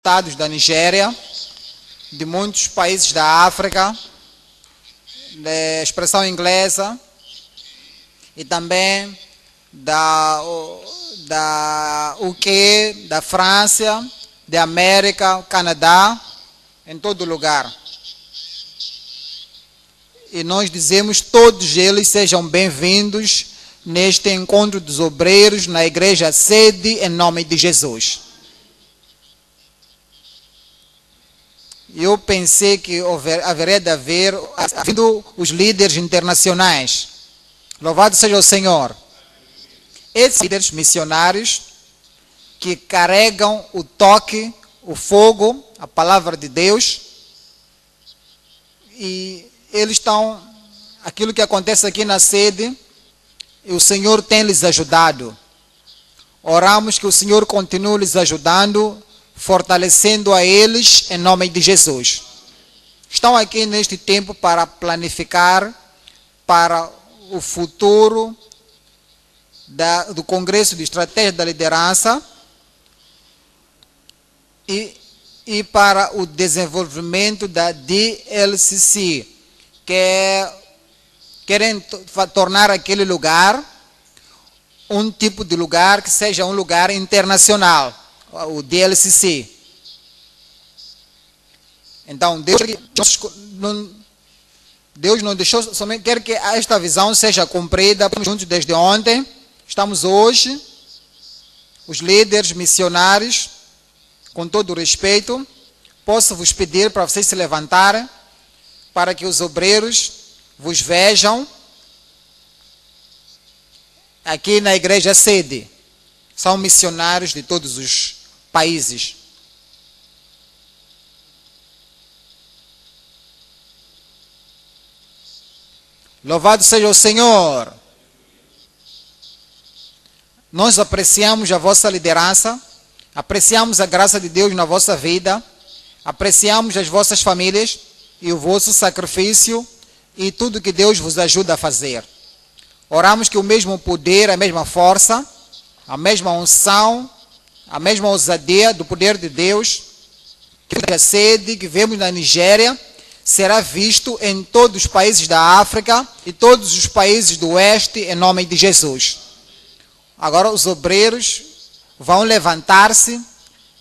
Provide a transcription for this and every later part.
estados da Nigéria, de muitos países da África, da expressão inglesa e também da UK, da França, da América, Canadá, em todo lugar. E nós dizemos todos eles sejam bem-vindos neste encontro dos obreiros na igreja sede em nome de Jesus. Eu pensei que haveria de haver os líderes internacionais. Louvado seja o Senhor. Esses líderes missionários que carregam o toque, o fogo, a palavra de Deus, e eles estão, aquilo que acontece aqui na sede, o Senhor tem lhes ajudado. Oramos que o Senhor continue lhes ajudando, fortalecendo a eles em nome de Jesus. Estão aqui neste tempo para planificar para o futuro do Congresso de Estratégia da Liderança e para o desenvolvimento da DLCC, que querem tornar aquele lugar um tipo de lugar que seja um lugar internacional, o DLCC. Então, Deus não deixou, somente quer que esta visão seja cumprida juntos desde ontem. Estamos hoje, os líderes missionários, com todo o respeito, posso vos pedir para vocês se levantarem, para que os obreiros vos vejam aqui na igreja sede. São missionários de todos os países. Louvado seja o Senhor. Nós apreciamos a vossa liderança, apreciamos a graça de Deus na vossa vida, apreciamos as vossas famílias e o vosso sacrifício e tudo que Deus vos ajuda a fazer. Oramos que o mesmo poder, a mesma força, a mesma unção, a mesma ousadia do poder de Deus, que a sede que vemos na Nigéria, será visto em todos os países da África e todos os países do Oeste, em nome de Jesus. Agora os obreiros vão levantar-se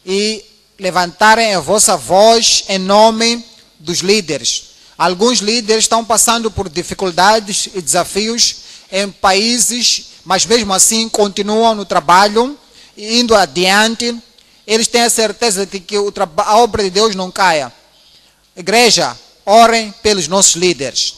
e levantarem a vossa voz em nome dos líderes. Alguns líderes estão passando por dificuldades e desafios em países, mas mesmo assim continuam no trabalho, indo adiante. Eles têm a certeza de que a obra de Deus não caia. Igreja, orem pelos nossos líderes.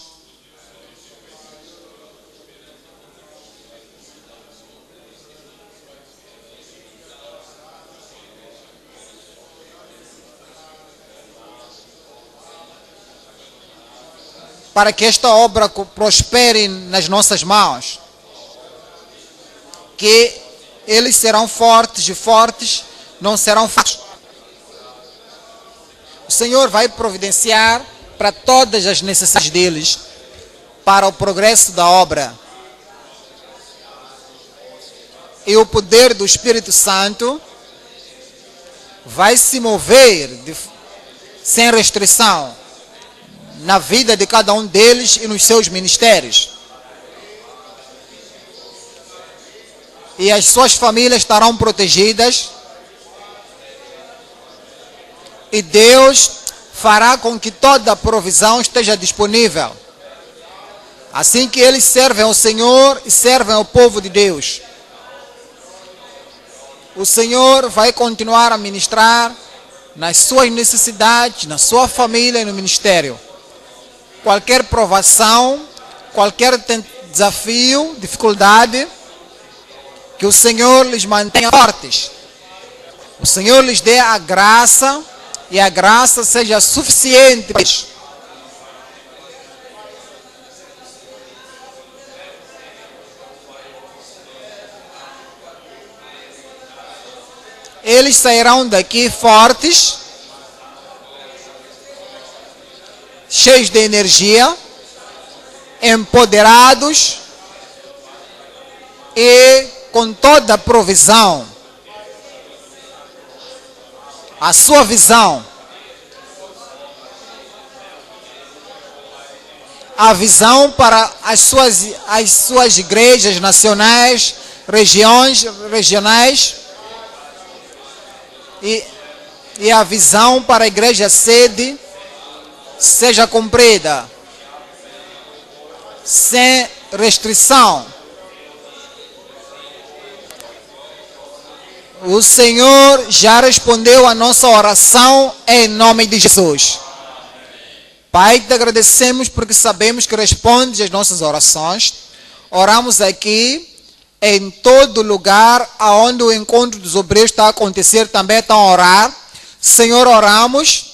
Para que esta obra prospere nas nossas mãos. Que eles serão fortes e fortes não serão fracos. O Senhor vai providenciar para todas as necessidades deles, para o progresso da obra. E o poder do Espírito Santo vai se mover sem restrição na vida de cada um deles e nos seus ministérios. E as suas famílias estarão protegidas. E Deus fará com que toda a provisão esteja disponível. Assim que eles servem ao Senhor e servem ao povo de Deus. O Senhor vai continuar a ministrar nas suas necessidades, na sua família e no ministério. Qualquer provação, qualquer desafio, dificuldade, que o Senhor lhes mantenha fortes. O Senhor lhes dê a graça e a graça seja suficiente para eles. Eles sairão daqui fortes, cheios de energia, empoderados e com toda a provisão a sua visão, a visão para as suas igrejas nacionais, regionais e a visão para a igreja sede seja cumprida sem restrição. O Senhor já respondeu a nossa oração em nome de Jesus. Pai, te agradecemos porque sabemos que respondes às nossas orações. Oramos aqui, em todo lugar onde o encontro dos obreiros está a acontecer, também estão a orar. Senhor, oramos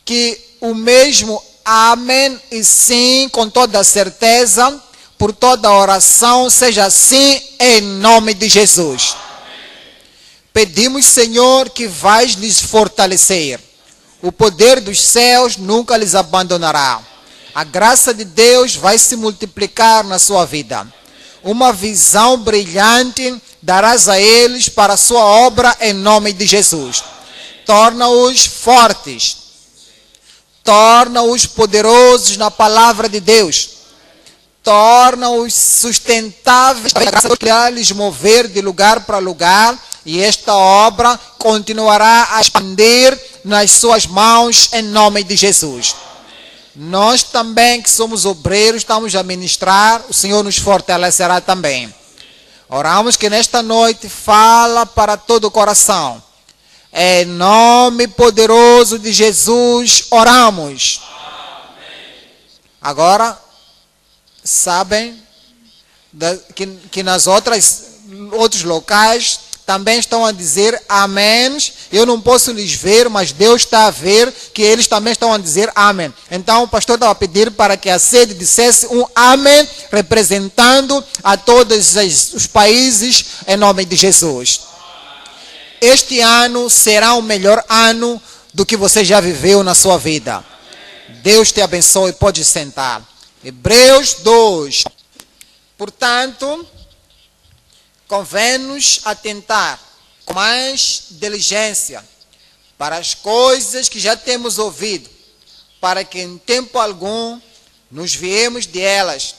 que o mesmo amém e sim, com toda a certeza, por toda a oração, seja assim em nome de Jesus. Pedimos, Senhor, que vais lhes fortalecer. O poder dos céus nunca lhes abandonará. A graça de Deus vai se multiplicar na sua vida. Uma visão brilhante darás a eles para a sua obra em nome de Jesus. Torna-os fortes. Torna-os poderosos na palavra de Deus. Torna-os sustentáveis para lhes mover de lugar para lugar. E esta obra continuará a expandir nas suas mãos em nome de Jesus. Nós também que somos obreiros, estamos a ministrar, o Senhor nos fortalecerá também. Oramos que nesta noite fala para todo o coração. Em nome poderoso de Jesus, oramos. Amém. Agora, sabem que nas outros locais também estão a dizer amém. Eu não posso lhes ver, mas Deus está a ver que eles também estão a dizer amém. Então o pastor estava a pedir para que a sede dissesse um amém, representando a todos os países em nome de Jesus. Este ano será o melhor ano do que você já viveu na sua vida. Deus te abençoe, pode sentar. Hebreus 2. Portanto, convém-nos atentar com mais diligência para as coisas que já temos ouvido, para que em tempo algum nos viemos de elas.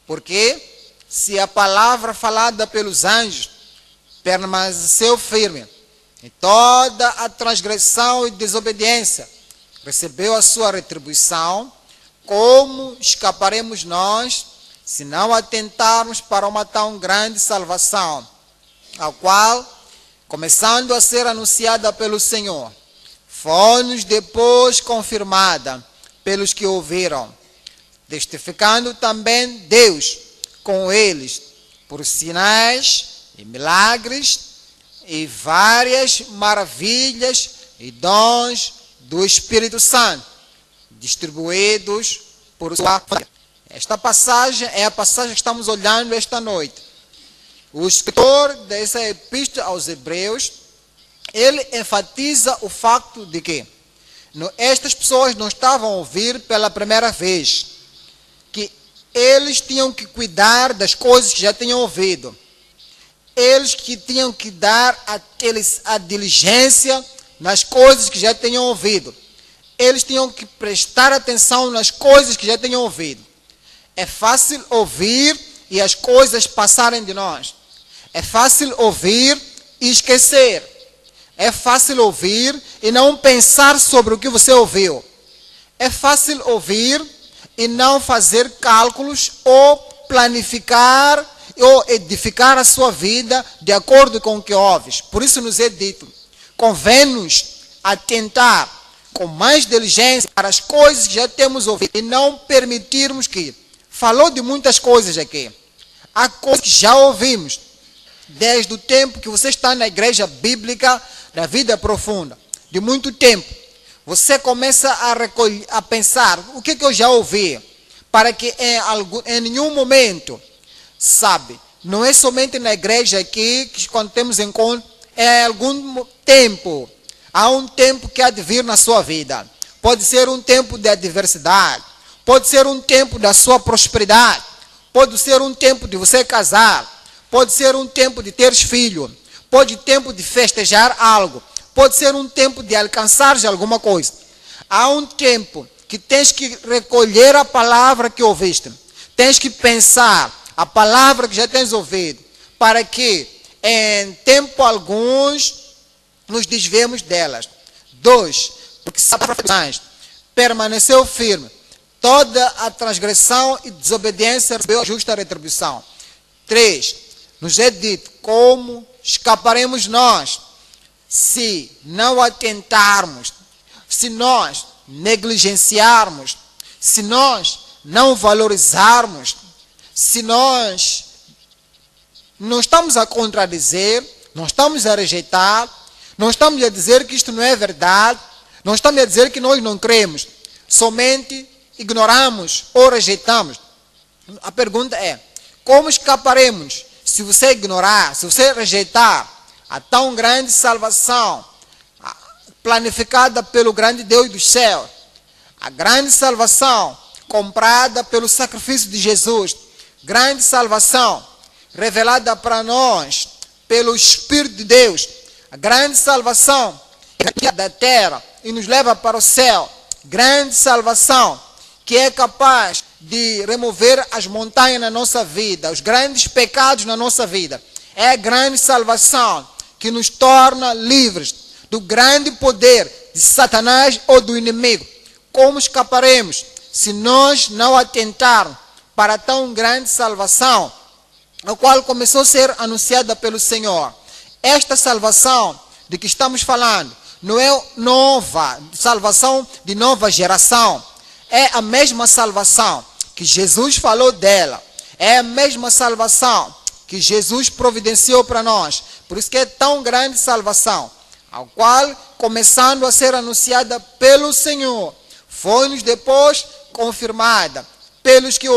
Porque se a palavra falada pelos anjos permaneceu firme, e toda a transgressão e desobediência recebeu a sua retribuição, como escaparemos nós, se não atentarmos para uma tão grande salvação, a qual, começando a ser anunciada pelo Senhor, foi-nos depois confirmada pelos que ouviram, testificando também Deus com eles, por sinais e milagres e várias maravilhas e dons do Espírito Santo, distribuídos por sua família. Esta passagem é a passagem que estamos olhando esta noite. O escritor dessa epístola aos Hebreus, ele enfatiza o facto de que estas pessoas não estavam a ouvir pela primeira vez, que eles tinham que cuidar das coisas que já tinham ouvido. Eles que tinham que dar a diligência nas coisas que já tinham ouvido. Eles tinham que prestar atenção nas coisas que já tinham ouvido. É fácil ouvir e as coisas passarem de nós. É fácil ouvir e esquecer. É fácil ouvir e não pensar sobre o que você ouviu. É fácil ouvir e não fazer cálculos ou planificar ou edificar a sua vida de acordo com o que ouves. Por isso nos é dito, convém-nos atentar com mais diligência para as coisas que já temos ouvido e não permitirmos que, falou de muitas coisas aqui, há coisas que já ouvimos, desde o tempo que você está na igreja bíblica, da vida profunda, de muito tempo, você começa a pensar, o que eu já ouvi, para que em nenhum momento, sabe, não é somente na igreja aqui, que quando temos encontro, é algum tempo, há um tempo que há de vir na sua vida, pode ser um tempo de adversidade, pode ser um tempo da sua prosperidade, pode ser um tempo de você casar, pode ser um tempo de ter filho, pode ser um tempo de festejar algo, pode ser um tempo de alcançar alguma coisa. Há um tempo que tens que recolher a palavra que ouviste. Tens que pensar a palavra que já tens ouvido, para que em tempo alguns nos desviemos delas. 2, porque Satanás permaneceu firme. Toda a transgressão e desobediência recebeu a justa retribuição. 3, nos é dito como escaparemos nós se não atentarmos, se nós negligenciarmos, se nós não valorizarmos, se nós não estamos a contradizer, não estamos a rejeitar, não estamos a dizer que isto não é verdade, não estamos a dizer que nós não cremos, somente ignoramos ou rejeitamos. A pergunta é, como escaparemos se você ignorar, se você rejeitar a tão grande salvação planificada pelo grande Deus dos céus, a grande salvação comprada pelo sacrifício de Jesus, grande salvação revelada para nós pelo Espírito de Deus, a grande salvação da terra e nos leva para o céu, grande salvação que é capaz de remover as montanhas na nossa vida, os grandes pecados na nossa vida. É a grande salvação que nos torna livres do grande poder de Satanás ou do inimigo. Como escaparemos se nós não atentarmos para tão grande salvação, a qual começou a ser anunciada pelo Senhor? Esta salvação de que estamos falando não é nova, salvação de nova geração. É a mesma salvação que Jesus falou dela. É a mesma salvação que Jesus providenciou para nós. Por isso que é tão grande salvação, a qual, começando a ser anunciada pelo Senhor, foi-nos depois confirmada pelos que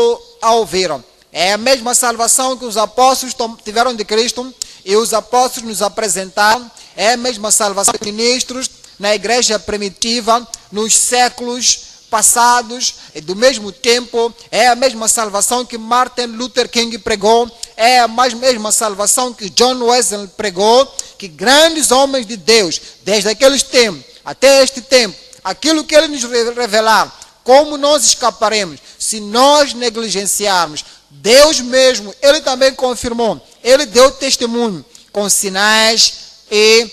a ouviram. É a mesma salvação que os apóstolos tiveram de Cristo e os apóstolos nos apresentaram. É a mesma salvação dos ministros na igreja primitiva, nos séculos passados, e do mesmo tempo. É a mesma salvação que Martin Luther King pregou, é a mesma salvação que John Wesley pregou, que grandes homens de Deus, desde aqueles tempos até este tempo, aquilo que ele nos revelar, como nós escaparemos se nós negligenciarmos? Deus mesmo, ele também confirmou, ele deu testemunho com sinais e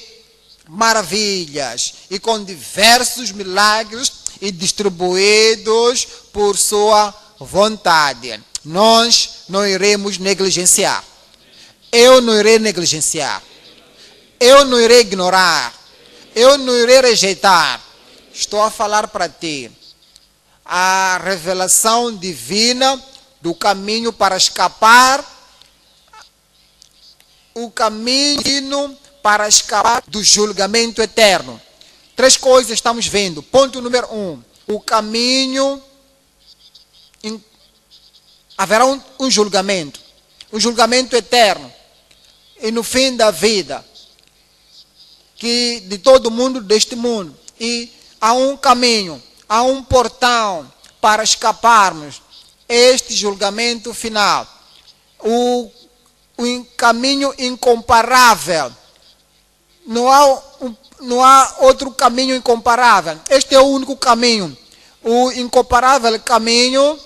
maravilhas e com diversos milagres e distribuídos por sua vontade. Nós não iremos negligenciar. Eu não irei negligenciar. Eu não irei ignorar. Eu não irei rejeitar. Estou a falar para ti a revelação divina do caminho para escapar, o caminho para escapar do julgamento eterno. 3 coisas estamos vendo. Ponto número 1. O caminho. Haverá um julgamento. Um julgamento eterno. E no fim da vida. Que de todo mundo deste mundo. E há um caminho. Há um portão para escaparmos este julgamento final. O caminho incomparável. Não há outro caminho incomparável. Este é o único caminho. O incomparável caminho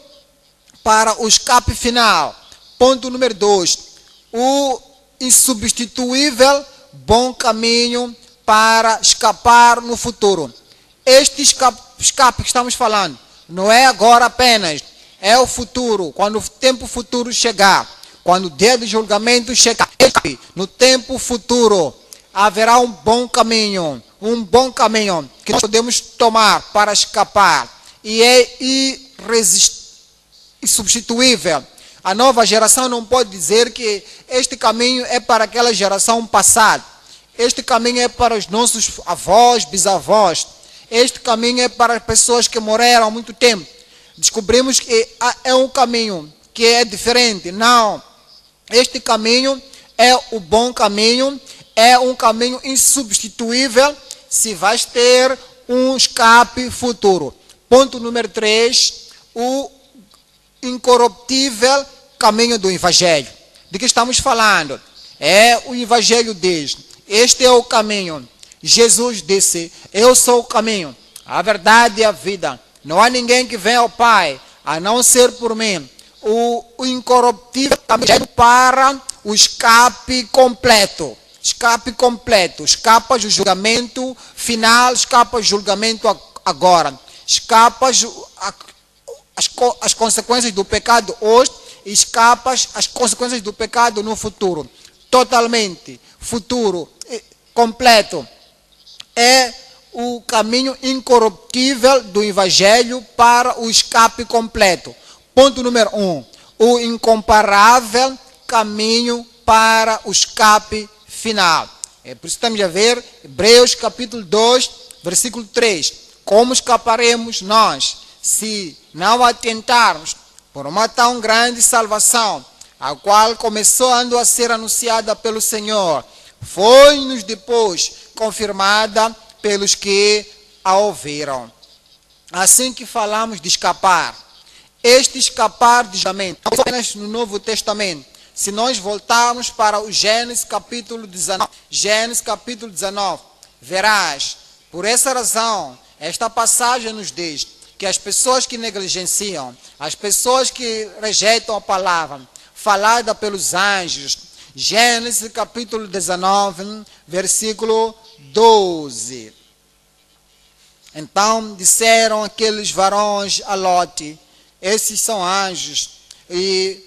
para o escape final. Ponto número 2. O insubstituível bom caminho para escapar no futuro. Este escape que estamos falando não é agora apenas. É o futuro. Quando o tempo futuro chegar. Quando o dia do julgamento chegar. No tempo futuro haverá um bom caminho que nós podemos tomar para escapar, e é insubstituível. A nova geração não pode dizer que este caminho é para aquela geração passada, este caminho é para os nossos avós, bisavós, este caminho é para as pessoas que morreram há muito tempo. Descobrimos que é um caminho que é diferente. Não, este caminho é o bom caminho. É um caminho insubstituível se vais ter um escape futuro. Ponto número 3. O incorruptível caminho do Evangelho. De que estamos falando? É o Evangelho diz. Este é o caminho Jesus disse: eu sou o caminho, a verdade e a vida. Não há ninguém que venha ao Pai, a não ser por mim. O incorruptível caminho para o escape completo. Escape completo. Escapas do julgamento final, escapas do julgamento agora. Escapas as consequências do pecado hoje, escapas as consequências do pecado no futuro. Totalmente. Futuro completo. É o caminho incorruptível do Evangelho para o escape completo. Ponto número 1. O incomparável caminho para o escape final. É por isso que estamos a ver Hebreus capítulo 2, versículo 3. Como escaparemos nós se não atentarmos por uma tão grande salvação, a qual começou a ser anunciada pelo Senhor, foi-nos depois confirmada pelos que a ouviram. Assim que falamos de escapar, este escapar de julgamento, não apenas no Novo Testamento. Se nós voltarmos para o Gênesis capítulo 19, verás, por essa razão, esta passagem nos diz que as pessoas que negligenciam, as pessoas que rejeitam a palavra falada pelos anjos, Gênesis capítulo 19, versículo 12. Então disseram aqueles varões a Lote: esses são anjos.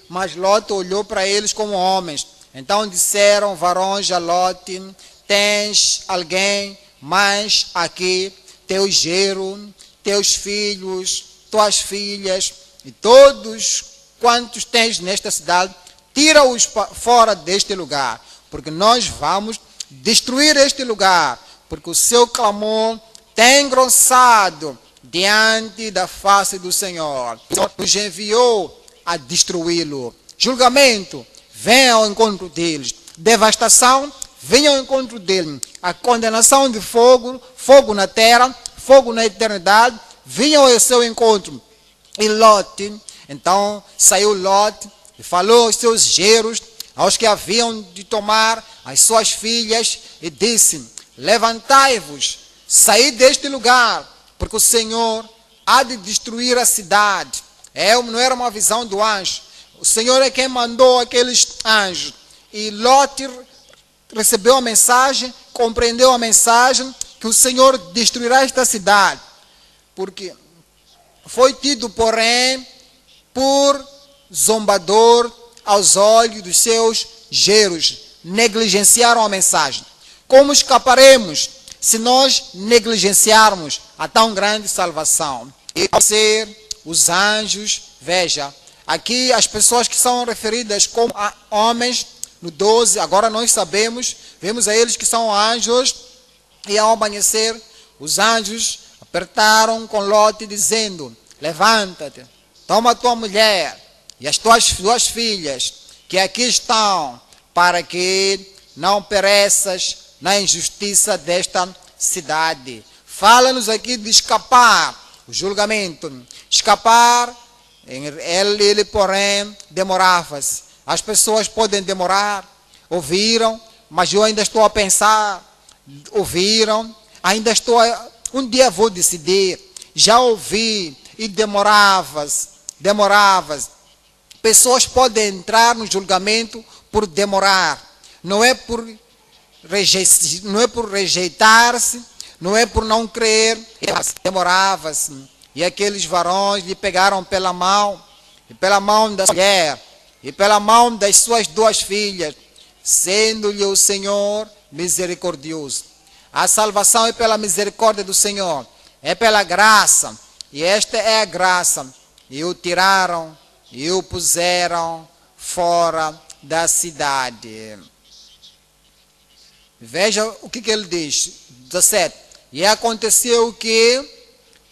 Mas Lote olhou para eles como homens. Então disseram varões a Lote: tens alguém mais aqui, teu genro, teus filhos, tuas filhas e todos quantos tens nesta cidade, tira-os fora deste lugar, porque nós vamos destruir este lugar, porque o seu clamor tem engrossado diante da face do Senhor. Nos enviou a destruí-lo. Julgamento, venha ao encontro deles. Devastação, venha ao encontro deles. A condenação de fogo, fogo na terra, fogo na eternidade, venha ao seu encontro. E Lote, então saiu Lote e falou aos seus genros, aos que haviam de tomar as suas filhas, e disse: levantai-vos, saí deste lugar, porque o Senhor há de destruir a cidade. Não era uma visão do anjo. O Senhor é quem mandou aqueles anjos. E Lote recebeu a mensagem, compreendeu a mensagem, que o Senhor destruirá esta cidade. Porque foi tido, porém, por zombador aos olhos dos seus genros. Negligenciaram a mensagem. Como escaparemos se nós negligenciarmos a tão grande salvação? E ser os anjos, veja, aqui as pessoas que são referidas como homens, no 12, agora nós sabemos, vemos a eles que são anjos, e ao amanhecer, os anjos apertaram com Lote, dizendo: levanta-te, toma a tua mulher e as tuas duas filhas, que aqui estão, para que não pereças na injustiça desta cidade. Fala-nos aqui de escapar o julgamento. Escapar, ele porém demorava-se. As pessoas podem demorar, ouviram, mas eu ainda estou a pensar, ouviram, ainda estou um dia vou decidir, já ouvi, e demorava-se. Pessoas podem entrar no julgamento por demorar, não é por rejeitar-se, não é por não crer, demorava-se. E aqueles varões lhe pegaram pela mão, e pela mão da mulher, e pela mão das suas duas filhas, sendo-lhe o Senhor misericordioso. A salvação é pela misericórdia do Senhor, é pela graça, e esta é a graça. E o tiraram, e o puseram fora da cidade. Veja o que ele diz, 17. E aconteceu que,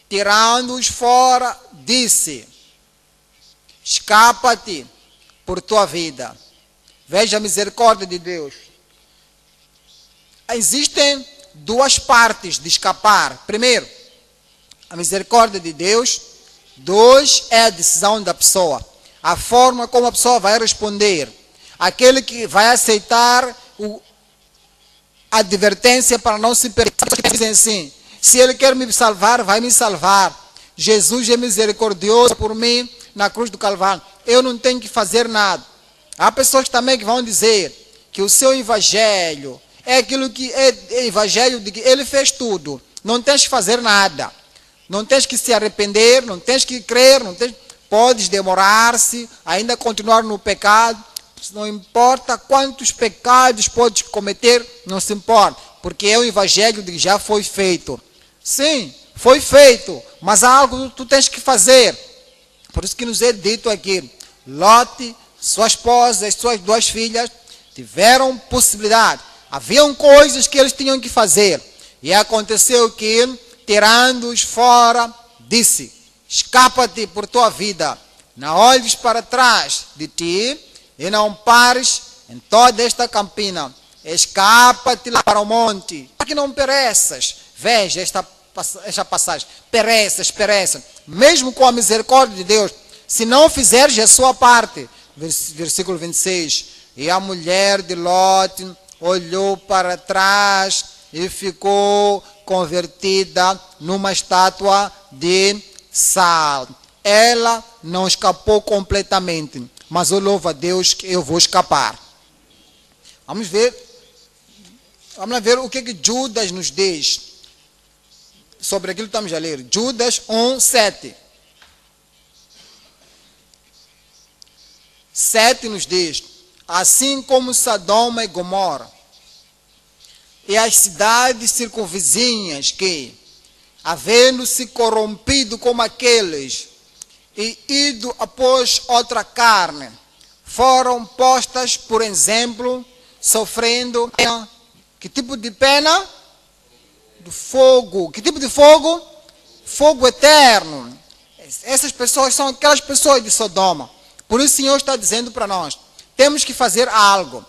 tirando-os fora, disse: escapa-te por tua vida. Veja a misericórdia de Deus. Existem duas partes de escapar. Primeiro, a misericórdia de Deus. Dois, é a decisão da pessoa. A forma como a pessoa vai responder. Aquele que vai aceitar advertência para não se perder. Dizem assim, se Ele quer me salvar, vai me salvar. Jesus é misericordioso por mim na cruz do Calvário. Eu não tenho que fazer nada. Há pessoas também que vão dizer que o seu evangelho é aquilo que é evangelho de que Ele fez tudo. Não tens que fazer nada. Não tens que se arrepender, não tens que crer, não tens... Podes demorar-se, ainda continuar no pecado. Não importa quantos pecados podes cometer, não se importa. Porque é o evangelho de que já foi feito. Sim, foi feito, mas há algo que tu tens que fazer. Por isso que nos é dito aqui, Lote, sua esposa e suas 2 filhas tiveram possibilidade. Haviam coisas que eles tinham que fazer. E aconteceu que, tirando-os fora, disse, escapa-te por tua vida, não olhes para trás de ti e não pares em toda esta campina. Escapa-te lá para o monte, para que não pereças. Veja esta passagem, pereças. Mesmo com a misericórdia de Deus, se não fizeres a sua parte. Versículo 26. E a mulher de Lote olhou para trás e ficou convertida numa estátua de sal. Ela não escapou completamente, mas eu louvo a Deus que eu vou escapar. Vamos ver o que Judas nos diz sobre aquilo que estamos a ler. Judas 1:7. 7 nos diz, assim como Sodoma e Gomorra e as cidades circunvizinhas que, havendo-se corrompido como aqueles e ido após outra carne, foram postas por exemplo, sofrendo pena. Que tipo de pena? Do fogo. Que tipo de fogo? Fogo eterno. Essas pessoas são aquelas pessoas de Sodoma. Por isso o Senhor está dizendo para nós, temos que fazer algo.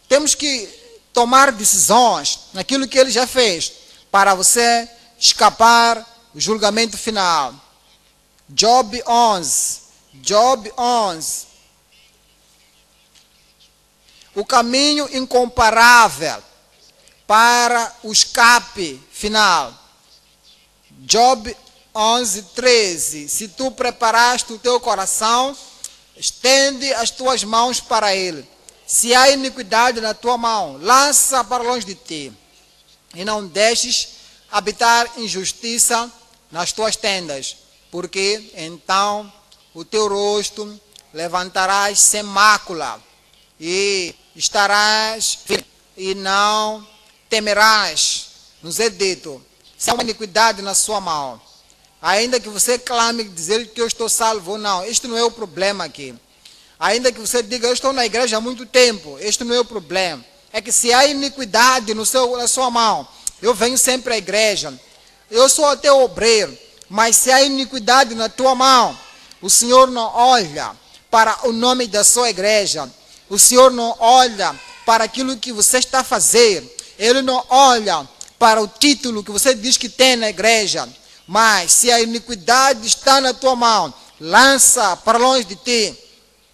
Temos que tomar decisões naquilo que Ele já fez, para você escapar do julgamento final. Job 11. O caminho incomparável para o escape final. Job 11:13. Se tu preparaste o teu coração, estende as tuas mãos para ele. Se há iniquidade na tua mão, lança para longe de ti. E não deixes habitar injustiça nas tuas tendas, porque então o teu rosto levantarás sem mácula, e estarás e não temerás. Nos é dito, se há uma iniquidade na sua mão, ainda que você clame dizer que eu estou salvo ou não, este não é o problema aqui. Ainda que você diga, eu estou na igreja há muito tempo, este não é o problema. É que se há iniquidade na sua mão, eu venho sempre à igreja, eu sou até obreiro, mas se há iniquidade na tua mão, o Senhor não olha para o nome da sua igreja, o Senhor não olha para aquilo que você está a fazer, Ele não olha para o título que você diz que tem na igreja, mas se a iniquidade está na tua mão, lança para longe de ti.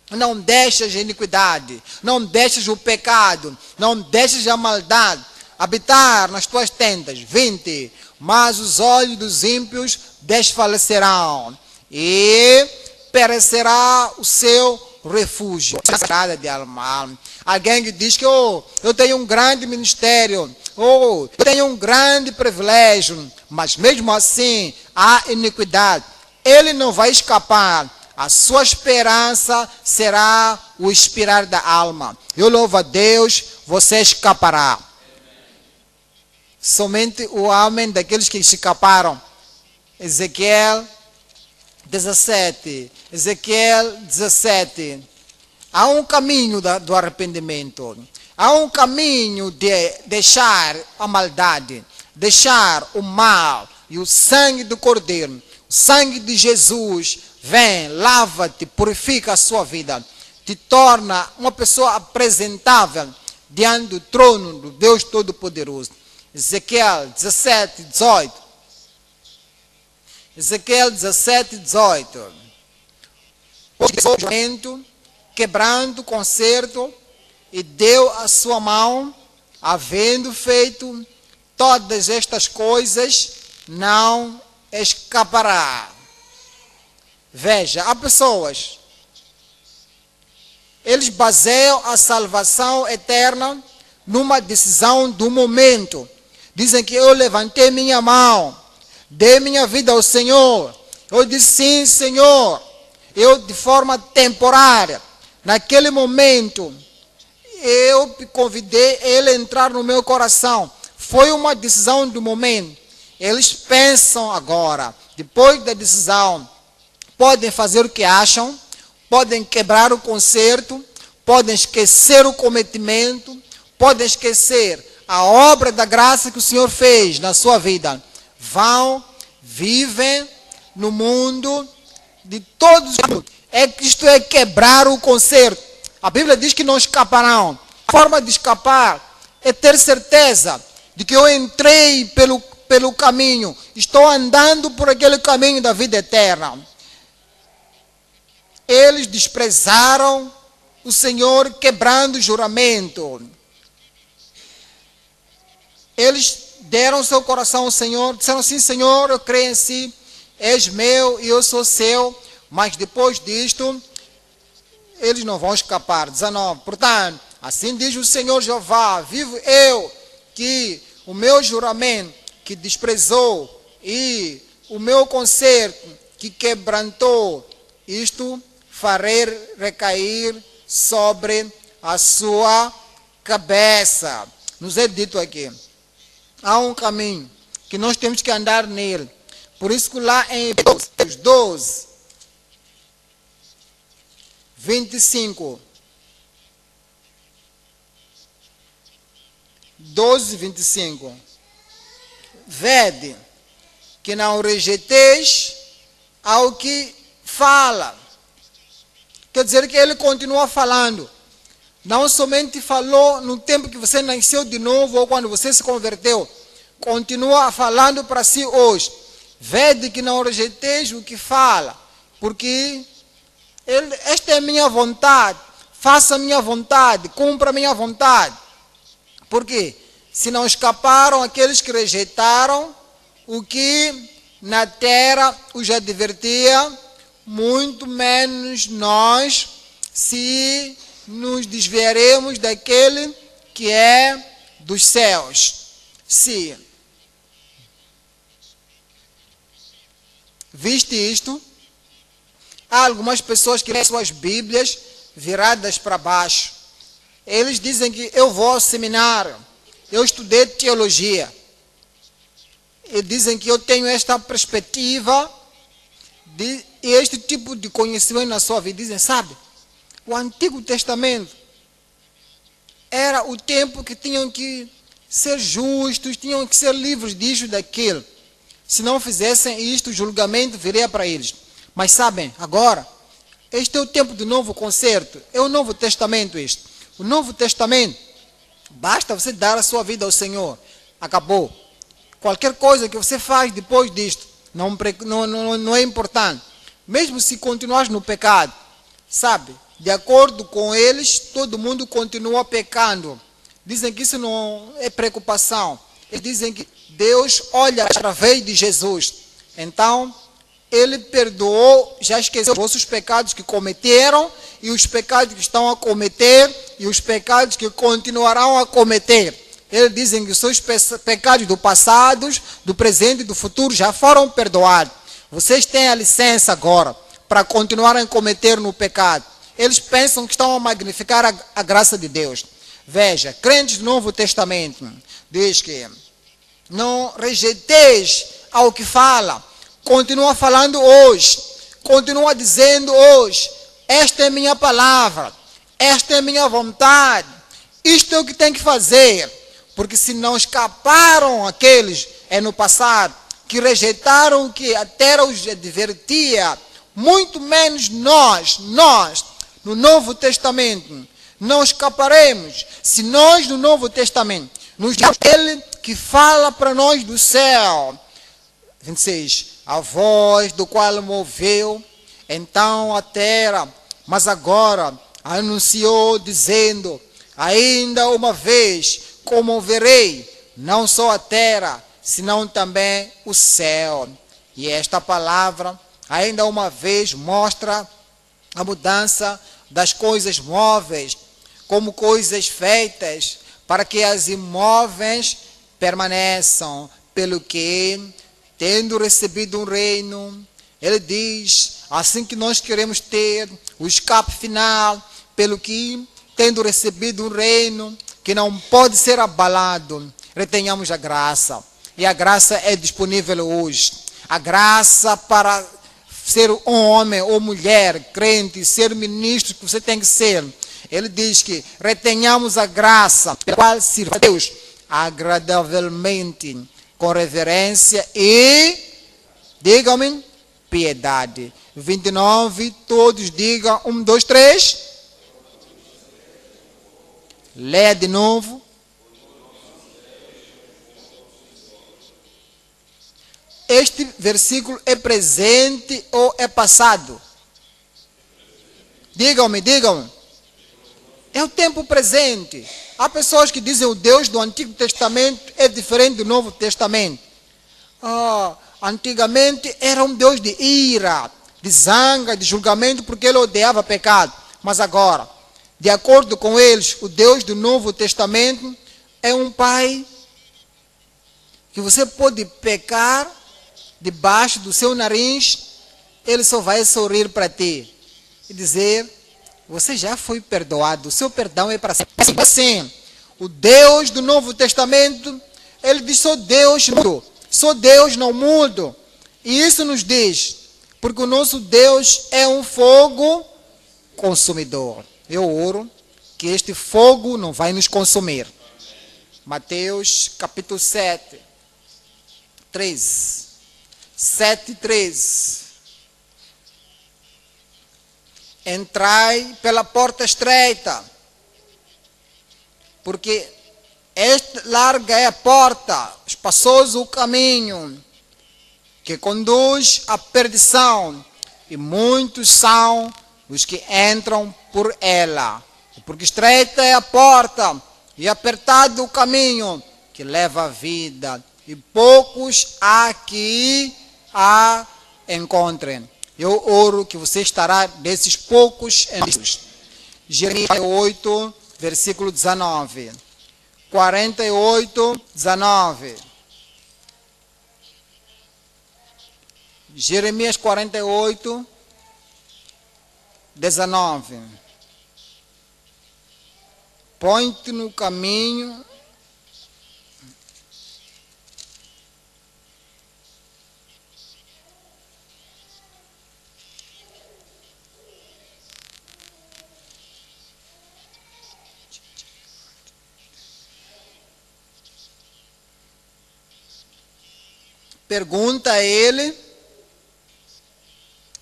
Não deixes a iniquidade, não deixes o pecado, não deixes a maldade habitar nas tuas tendas. 20. Mas os olhos dos ímpios desfalecerão e perecerá o seu refúgio. De alma. Alguém que diz que eu tenho um grande ministério, eu tenho um grande privilégio, mas mesmo assim há iniquidade. Ele não vai escapar. A sua esperança será o expirar da alma. Eu louvo a Deus, você escapará. Somente o homem daqueles que escaparam. Ezequiel 17. Ezequiel 17. Há um caminho do arrependimento. Há um caminho de deixar a maldade, deixar o mal. E o sangue do Cordeiro, o sangue de Jesus, vem, lava-te, purifica a sua vida, te torna uma pessoa apresentável diante do trono do Deus Todo-Poderoso. Ezequiel 17, 18. Ezequiel 17, 18. Quebrando, conserto, e deu a sua mão havendo feito todas estas coisas, não escapará. Veja, há pessoas, eles baseiam a salvação eterna numa decisão do momento. Dizem que eu levantei minha mão, dei minha vida ao Senhor. Eu disse sim, Senhor. Eu, de forma temporária, naquele momento, eu convidei ele a entrar no meu coração. Foi uma decisão do momento. Eles pensam agora, depois da decisão, podem fazer o que acham, podem quebrar o concerto, podem esquecer o cometimento, podem esquecer a obra da graça que o Senhor fez na sua vida. Vão, vivem no mundo de todos os mundos. Isto é quebrar o concerto. A Bíblia diz que não escaparão. A forma de escapar é ter certeza de que eu entrei pelo caminho, estou andando por aquele caminho da vida eterna. Eles desprezaram o Senhor, quebrando o juramento. Eles deram seu coração ao Senhor, disseram assim: Senhor, eu creio em si, és meu e eu sou seu. Mas depois disto, eles não vão escapar. 19. Portanto, assim diz o Senhor Jeová: vivo eu, que o meu juramento que desprezou e o meu concerto que quebrantou, isto farei recair sobre a sua cabeça. Nos é dito aqui, há um caminho que nós temos que andar nele. Por isso que lá em Hebreus 12, 25, 12, 25, vede que não rejeiteis ao que fala. Quer dizer que ele continua falando. Não somente falou no tempo que você nasceu de novo ou quando você se converteu. Continua falando para si hoje. Vede que não rejeiteis o que fala, porque esta é a minha vontade. Faça a minha vontade, cumpra a minha vontade. Por quê? Se não escaparam aqueles que rejeitaram o que na terra os advertia, muito menos nós, se nos desviaremos daquele que é dos céus. Se viste isto, há algumas pessoas que têm suas Bíblias viradas para baixo. Eles dizem que eu vou ao seminário, eu estudei teologia. E dizem que eu tenho esta perspectiva de este tipo de conhecimento na sua vida. Dizem, sabe, o Antigo Testamento era o tempo que tinham que ser justos, tinham que ser livres disso e daquilo. Se não fizessem isto, o julgamento viria para eles. Mas sabem, agora, este é o tempo do novo concerto, é o Novo Testamento isto. O Novo Testamento, basta você dar a sua vida ao Senhor, acabou. Qualquer coisa que você faz depois disto, não é importante. Mesmo se continuar no pecado, sabe, de acordo com eles, todo mundo continua pecando. Dizem que isso não é preocupação. Eles dizem que Deus olha através de Jesus. Então, Ele perdoou, já esqueceu os vossos pecados que cometeram, e os pecados que estão a cometer, e os pecados que continuarão a cometer. Eles dizem que os seus pecados do passado, do presente e do futuro já foram perdoados. Vocês têm a licença agora para continuarem a cometer no pecado. Eles pensam que estão a magnificar a graça de Deus. Veja, crentes do Novo Testamento, diz que não rejeiteis ao que fala. Continua falando hoje, continua dizendo hoje, esta é minha palavra, esta é minha vontade, isto é o que tem que fazer. Porque se não escaparam aqueles no passado, que rejeitaram o que a terra os advertia, muito menos nós, no Novo Testamento, não escaparemos. Se nós, no Novo Testamento, nos damos Ele que fala para nós do céu. 26. A voz do qual moveu então a terra, mas agora anunciou dizendo, ainda uma vez, comoverei não só a terra, senão também o céu. E esta palavra, ainda uma vez, mostra a mudança das coisas móveis como coisas feitas para que as imóveis permaneçam, pelo que, tendo recebido um reino, ele diz, assim que nós queremos ter o escape final, pelo que, tendo recebido um reino que não pode ser abalado, retenhamos a graça. E a graça é disponível hoje. A graça para ser um homem ou mulher, crente, ser ministro que você tem que ser. Ele diz que retenhamos a graça, pela qual sirva a Deus agradavelmente, com reverência e, digam-me, piedade. 29, todos digam, 1, 2, 3. Leia de novo. Este versículo é presente ou é passado? Digam-me. É o tempo presente. Há pessoas que dizem o Deus do Antigo Testamento é diferente do Novo Testamento. Antigamente era um Deus de ira, de zanga, de julgamento, porque ele odiava pecado. Mas agora, de acordo com eles, o Deus do Novo Testamento é um Pai que você pode pecar debaixo do seu nariz, ele só vai sorrir para ti e dizer, você já foi perdoado, o seu perdão é para sempre. Assim, o Deus do Novo Testamento, ele diz, sou Deus não mudo. E isso nos diz, porque o nosso Deus é um fogo consumidor. Eu oro que este fogo não vai nos consumir. Mateus capítulo 7, 13. 7:13. Entrai pela porta estreita, porque larga é a porta, espaçoso o caminho que conduz à perdição, e muitos são os que entram por ela. Porque estreita é a porta e apertado o caminho que leva à vida, e poucos há que a encontrem. Eu oro que você estará desses poucos em Deus. Jeremias 8, versículo 19. 48, 19. Jeremias 48, 19. Põe-te no caminho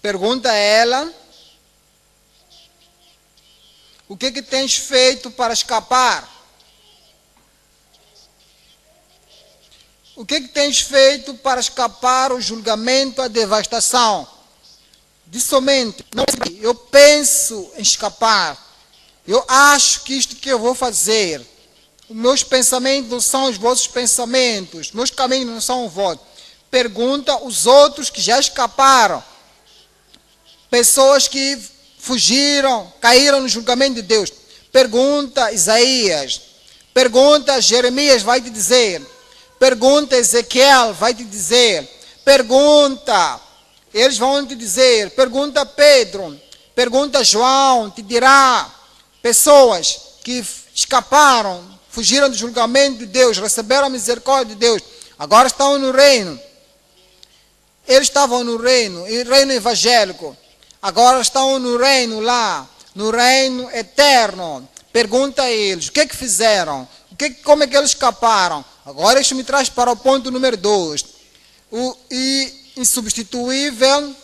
pergunta a ela, o que tens feito para escapar? O que tens feito para escapar o julgamento, a devastação? Diz somente, não, eu penso em escapar. Eu acho que isto que eu vou fazer, os meus pensamentos não são os vossos pensamentos, meus caminhos não são os vossos. Pergunta os outros que já escaparam, pessoas que fugiram, caíram no julgamento de Deus. Pergunta Isaías, pergunta Jeremias, vai te dizer. Pergunta Ezequiel, vai te dizer. Pergunta, eles vão te dizer. Pergunta Pedro, pergunta João, te dirá. Pessoas que escaparam, fugiram do julgamento de Deus, receberam a misericórdia de Deus, agora estão no reino. Eles estavam no reino evangélico, agora estão no reino lá, no reino eterno. Pergunta a eles, o que fizeram? Como é que eles escaparam? Agora isso me traz para o ponto número 2. O insubstituível,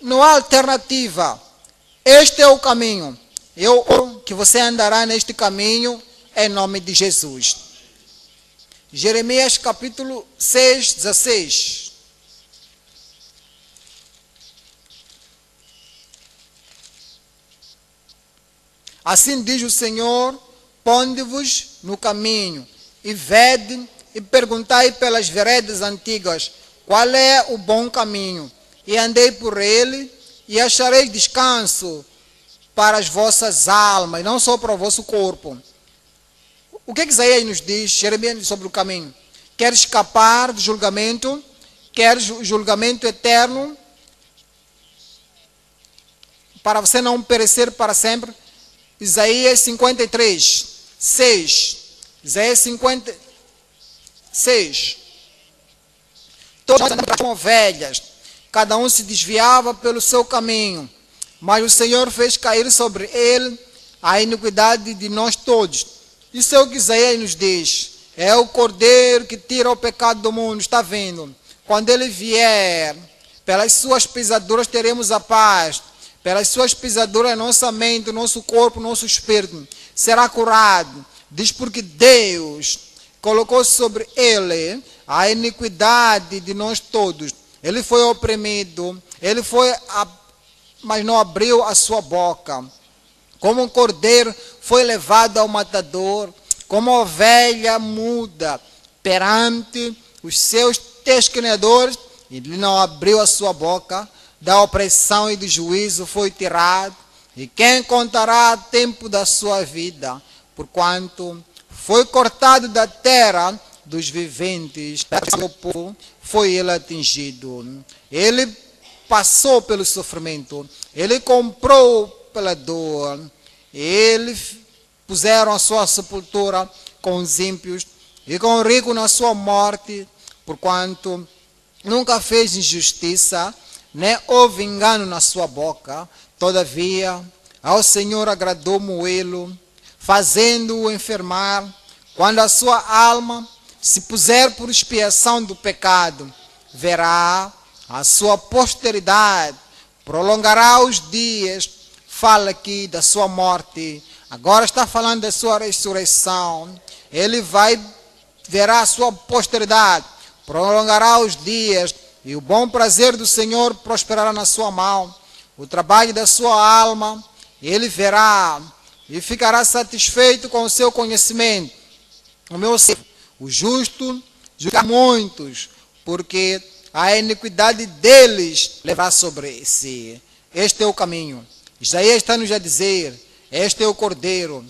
não há alternativa. Este é o caminho. Eu que você andará neste caminho em nome de Jesus. Jeremias capítulo 6, 16. Assim diz o Senhor, Ponde-vos no caminho, e vede, e perguntai pelas veredas antigas, qual é o bom caminho, e andei por ele, e achareis descanso para as vossas almas, não só para o vosso corpo. O que Isaías nos diz, Jeremias, sobre o caminho? Quer escapar do julgamento, quer julgamento eterno, para você não perecer para sempre. Isaías 53, 6. Isaías 56. Todos andavam como ovelhas, cada um se desviava pelo seu caminho, mas o Senhor fez cair sobre ele a iniquidade de nós todos. Isso é o que Isaías nos diz. É o Cordeiro que tira o pecado do mundo. Está vendo? Quando ele vier, pelas suas pisaduras teremos a paz. Pelas suas pisaduras, nossa mente, nosso corpo, nosso espírito será curado. Diz porque Deus colocou sobre ele a iniquidade de nós todos. Ele foi oprimido, mas não abriu a sua boca. Como um cordeiro foi levado ao matador, como ovelha muda perante os seus testemunhadores, ele não abriu a sua boca. Da opressão e do juízo foi tirado, e quem contará o tempo da sua vida, porquanto foi cortado da terra dos viventes, do seu povo foi ele atingido. Ele passou pelo sofrimento, ele comprou pela dor, eles puseram a sua sepultura com os ímpios e com o rico na sua morte, porquanto nunca fez injustiça, nem houve engano na sua boca. Todavia, ao Senhor agradou moê-lo, fazendo-o enfermar. Quando a sua alma se puser por expiação do pecado, verá a sua posteridade, prolongará os dias. Fala aqui da sua morte, agora está falando da sua ressurreição. Ele verá a sua posteridade, prolongará os dias, e o bom prazer do Senhor prosperará na sua mão. O trabalho da sua alma ele verá e ficará satisfeito com o seu conhecimento. O justo julga muitos, porque a iniquidade deles levará sobre si. Este é o caminho. Isaías está nos a dizer, este é o Cordeiro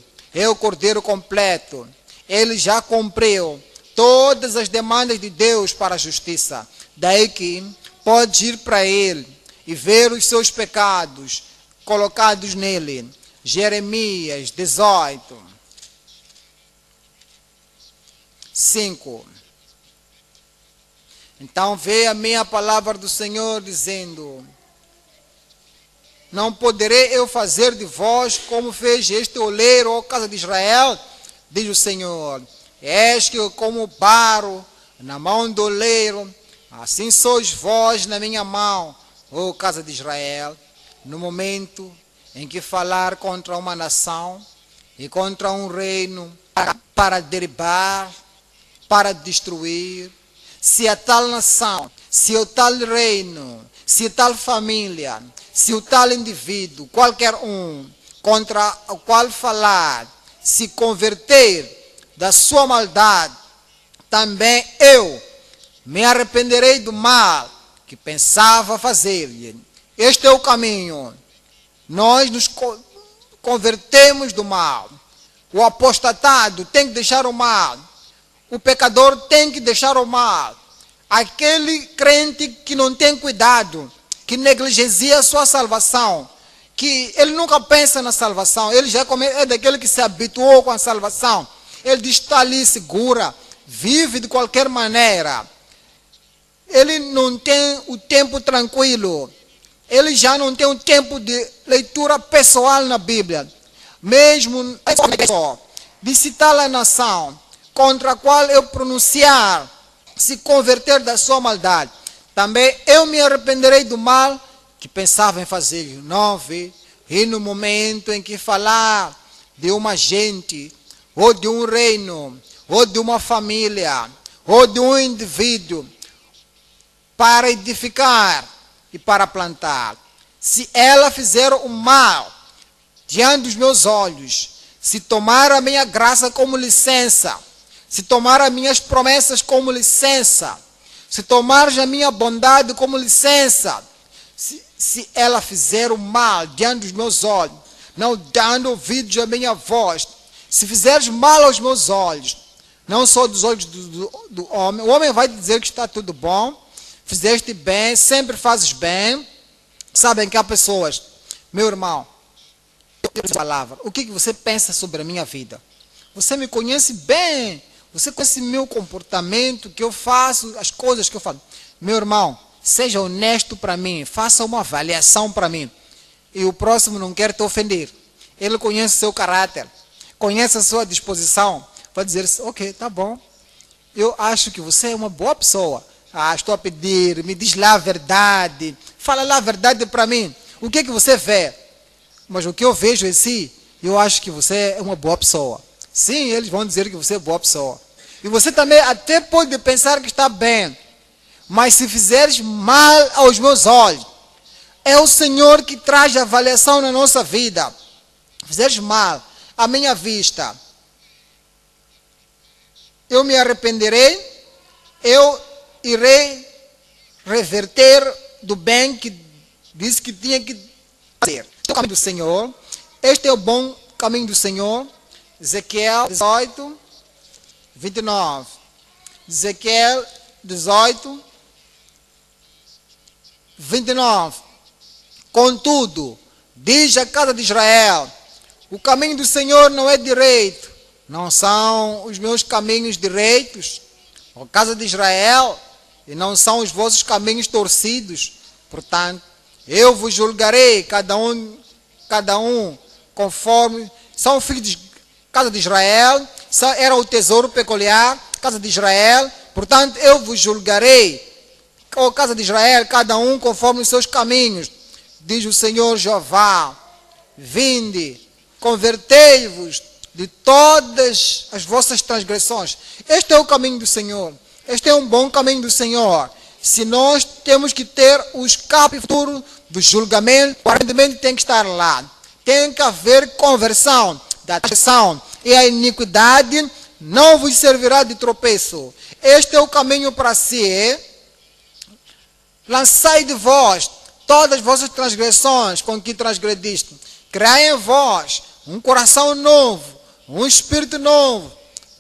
completo. Ele já cumpriu todas as demandas de Deus para a justiça. Daí que pode ir para ele e ver os seus pecados colocados nele. Jeremias 18, 5. Então veio a minha palavra do Senhor dizendo: não poderei eu fazer de vós como fez este oleiro, ó casa de Israel, diz o Senhor. És que como barro na mão do oleiro, assim sois vós na minha mão, ó casa de Israel. No momento em que falar contra uma nação e contra um reino para derribar, para destruir, se a tal nação, se o tal reino, se a tal família, se o tal indivíduo, qualquer um, contra o qual falar, se converter da sua maldade, também eu me arrependerei do mal que pensava fazer-lhe. Este é o caminho. Nós nos convertemos do mal. O apostatado tem que deixar o mal. O pecador tem que deixar o mal. Aquele crente que não tem cuidado, que negligencia a sua salvação, que ele nunca pensa na salvação, ele já é daquele que se habituou com a salvação. Ele está ali segura, vive de qualquer maneira. Ele não tem o tempo tranquilo. Ele já não tem um tempo de leitura pessoal na Bíblia. Mesmo de citar a nação contra a qual eu pronunciar se converter da sua maldade, também eu me arrependerei do mal que pensava em fazer. 9. E no momento em que falar de uma gente, ou de um reino, ou de uma família, ou de um indivíduo, para edificar e para plantar, se ela fizer o mal diante dos meus olhos, se tomar a minha graça como licença, se tomar as minhas promessas como licença, se tomar a minha bondade como licença, se ela fizer o mal diante dos meus olhos, não dando ouvidos à minha voz, se fizeres mal aos meus olhos, não só dos olhos do homem, o homem vai dizer que está tudo bom, fizeste bem, sempre fazes bem. Sabem que há pessoas, meu irmão, palavra, o que você pensa sobre a minha vida? Você me conhece bem, você conhece meu comportamento, que eu faço, as coisas que eu faço. Meu irmão, seja honesto para mim, faça uma avaliação para mim. E o próximo não quer te ofender. Ele conhece o seu caráter, conhece a sua disposição. Vai dizer, ok, tá bom. Eu acho que você é uma boa pessoa. Estou a pedir, me diz lá a verdade. Fala lá a verdade para mim. O que é que você vê? Mas o que eu vejo em si, eu acho que você é uma boa pessoa. Sim, eles vão dizer que você é boa pessoa. E você também até pode pensar que está bem. Mas se fizeres mal aos meus olhos, é o Senhor que traz a avaliação na nossa vida. Fizeres mal à minha vista, eu me arrependerei, eu irei reverter do bem que disse que tinha que fazer. Este é o caminho do Senhor, este é o bom caminho do Senhor. Ezequiel 18, 29. Ezequiel 18, 29. Contudo, diz a casa de Israel, o caminho do Senhor não é direito, não são os meus caminhos direitos, a casa de Israel, e não são os vossos caminhos torcidos. Portanto, eu vos julgarei, cada um conforme. São filhos de casa de Israel, era o tesouro peculiar, casa de Israel. Portanto, eu vos julgarei, ó casa de Israel, cada um conforme os seus caminhos. Diz o Senhor Jeová, vinde, convertei-vos de todas as vossas transgressões. Este é o caminho do Senhor. Este é um bom caminho do Senhor. Se nós temos que ter o escape futuro do julgamento, o arrependimento tem que estar lá. Tem que haver conversão da transgressão. E a iniquidade não vos servirá de tropeço. Este é o caminho para si. Lançai de vós todas as vossas transgressões com que transgrediste. Criai em vós um coração novo, um espírito novo.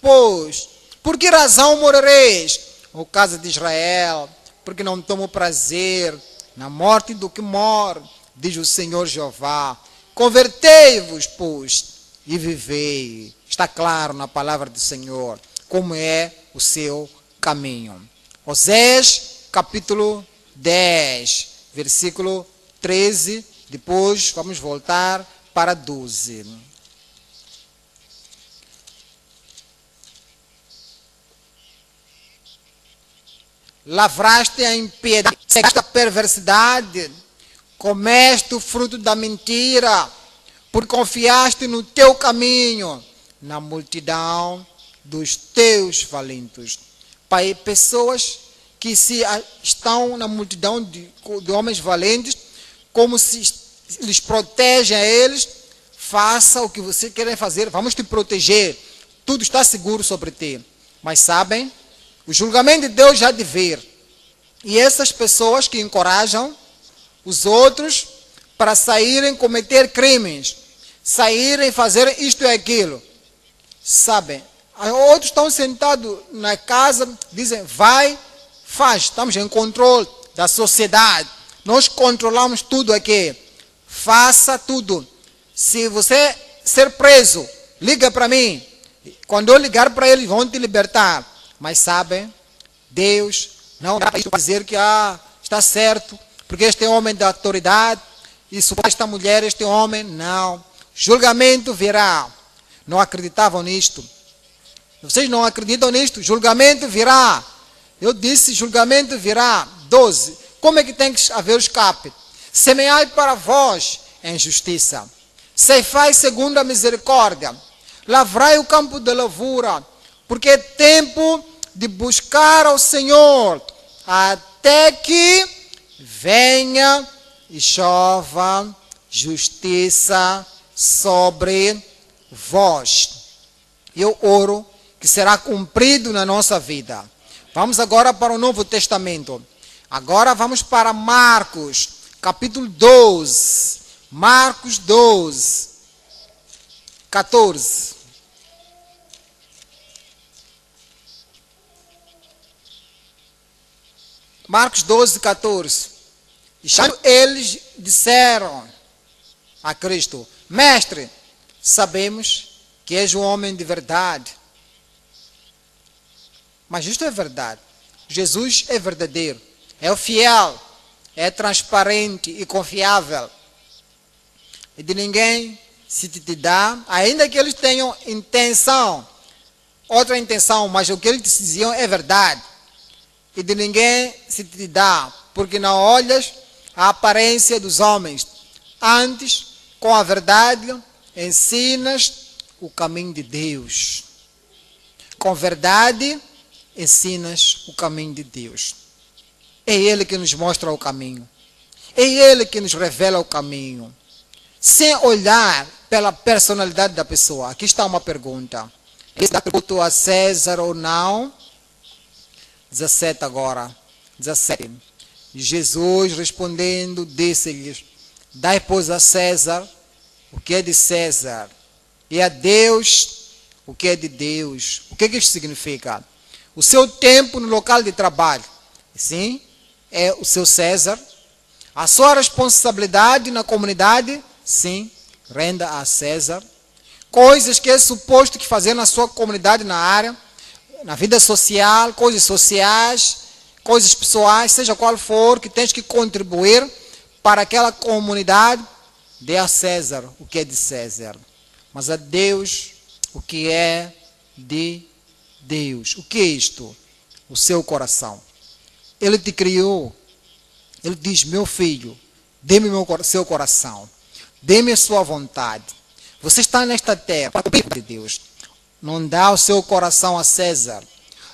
Pois, por que razão morrereis, ó casa de Israel? Porque não tomo prazer na morte do que morre, diz o Senhor Jeová. Convertei-vos, pois, e vivei. Está claro na palavra do Senhor como é o seu caminho. Osés, capítulo 10, versículo 13. Depois vamos voltar para 12. Lavraste a impiedade, esta perversidade, comeste o fruto da mentira, porque confiaste no teu caminho, na multidão dos teus falintos. Pai, pessoas que estão na multidão de homens valentes, como se lhes protegem a eles, faça o que você quer fazer, vamos te proteger, tudo está seguro sobre ti. Mas sabem, o julgamento de Deus já de vir. E essas pessoas que encorajam os outros para saírem cometer crimes, saírem fazer isto e aquilo. Sabem, outros estão sentados na casa, dizem, vai, faz, estamos em controle da sociedade, nós controlamos tudo aqui, faça tudo. Se você ser preso, liga para mim, quando eu ligar para eles, vão te libertar. Mas sabem, Deus não vai dizer que está certo, porque este é homem da autoridade, e esta mulher, este homem, não. Julgamento virá. Não acreditavam nisto? Vocês não acreditam nisto? Julgamento virá. Eu disse, julgamento virá. 12. Como é que tem que haver o escape? Semeai para vós em justiça. Ceifai segundo a misericórdia. Lavrai o campo de lavura, porque é tempo de buscar ao Senhor, até que venha e chova justiça sobre voz. Eu oro que será cumprido na nossa vida. Vamos agora para o Novo Testamento. Agora vamos para Marcos, capítulo 12. Marcos 12, 14. Marcos 12, 14. E eles disseram a Cristo: Mestre, sabemos que és um homem de verdade. Mas isto é verdade. Jesus é verdadeiro, é o fiel, é transparente e confiável. E de ninguém se te dá, ainda que eles tenham intenção, outra intenção, mas o que eles diziam é verdade. E de ninguém se te dá, porque não olhas a aparência dos homens. Antes, com a verdade, ensinas o caminho de Deus. Com verdade, ensinas o caminho de Deus. É Ele que nos mostra o caminho. É Ele que nos revela o caminho. Sem olhar pela personalidade da pessoa. Aqui está uma pergunta. Esse dá tributo a César ou não? 17 agora. 17. Jesus respondendo, disse-lhes: Dai, pois, a César o que é de César, e a Deus o que é de Deus. O que isso significa? O seu tempo no local de trabalho, sim, é o seu César. A sua responsabilidade na comunidade, sim, renda a César. Coisas que é suposto que fazer na sua comunidade, na área, na vida social, coisas sociais, coisas pessoais, seja qual for, que tens que contribuir para aquela comunidade, dê a César o que é de César, mas a Deus o que é de Deus. O que é isto? O seu coração. Ele te criou. Ele diz: meu filho, dê-me seu coração, dê-me a sua vontade. Você está nesta terra para cumprir de Deus. Não dá o seu coração a César.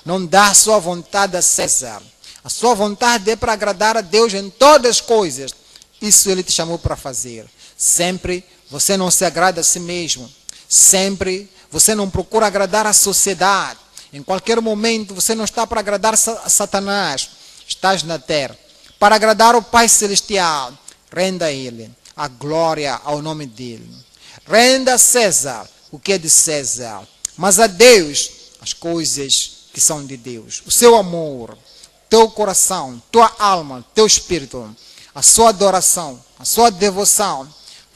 Não dá a sua vontade a César. A sua vontade é para agradar a Deus em todas as coisas. Isso Ele te chamou para fazer. Sempre você não se agrada a si mesmo. Sempre você não procura agradar a sociedade. Em qualquer momento você não está para agradar a Satanás. Estás na terra para agradar o Pai Celestial. Renda a Ele a glória ao nome dEle. Renda a César o que é de César, mas a Deus as coisas que são de Deus. O seu amor, teu coração, tua alma, teu espírito, a sua adoração, a sua devoção,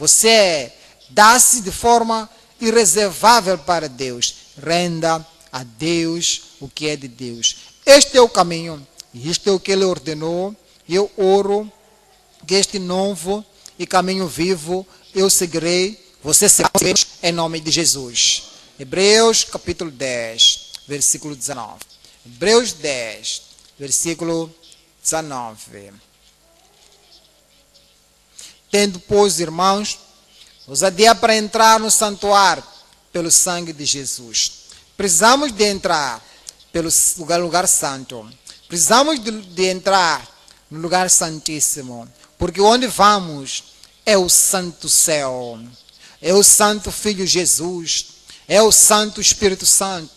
você dá-se de forma irreservável para Deus. Renda a Deus o que é de Deus. Este é o caminho, e isto é o que Ele ordenou. Eu oro que este novo e caminho vivo eu seguirei, você será em nome de Jesus. Hebreus capítulo 10, versículo 19. Hebreus 10, versículo 19. Tendo, pois, irmãos, ousadia para entrar no santuário pelo sangue de Jesus. Precisamos de entrar pelo lugar santo. Precisamos de entrar no lugar santíssimo. Porque onde vamos é o santo céu. É o santo Filho Jesus. É o santo Espírito Santo.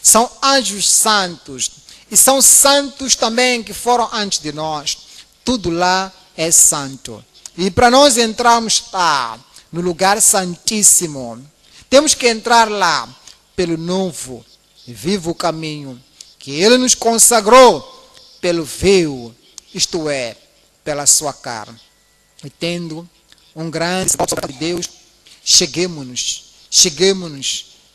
São anjos santos. E são santos também que foram antes de nós. Tudo lá é santo. E para nós entrarmos lá, no lugar santíssimo, temos que entrar lá pelo novo e vivo caminho que Ele nos consagrou pelo véu, isto é, pela sua carne. E tendo um grande amor de Deus, cheguemos-nos,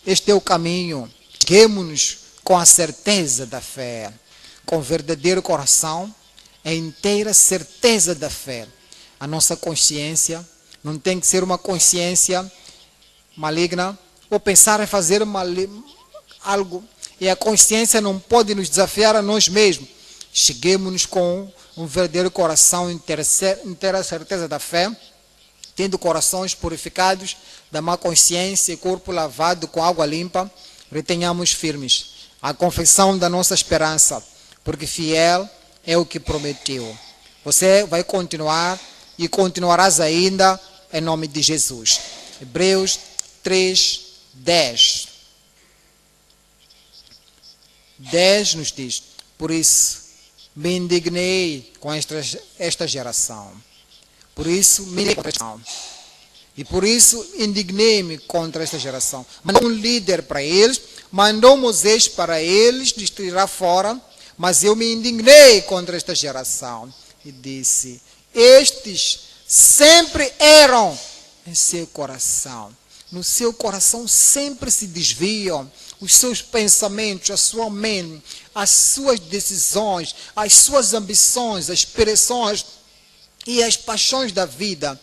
este é o caminho, cheguemos-nos com a certeza da fé, com verdadeiro coração, a inteira certeza da fé. A nossa consciência não tem que ser uma consciência maligna, ou pensar em fazer algo, e a consciência não pode nos desafiar a nós mesmos. Cheguemos-nos com um verdadeiro coração, inteira certeza da fé, tendo corações purificados da má consciência e corpo lavado com água limpa, retenhamos firmes a confissão da nossa esperança, porque fiel é o que prometeu. Você vai continuar e continuarás ainda em nome de Jesus. Hebreus 3, 10. 10 nos diz: por isso me indignei com esta geração. Por isso me indignei contra esta geração. E por isso indignei-me contra esta geração. Mandou um líder para eles, mandou Moisés para eles, lhes tirar fora, mas eu me indignei contra esta geração. E disse: estes sempre eram em seu coração. No seu coração sempre se desviam os seus pensamentos, a sua mente, as suas decisões, as suas ambições, as aspirações e as paixões da vida.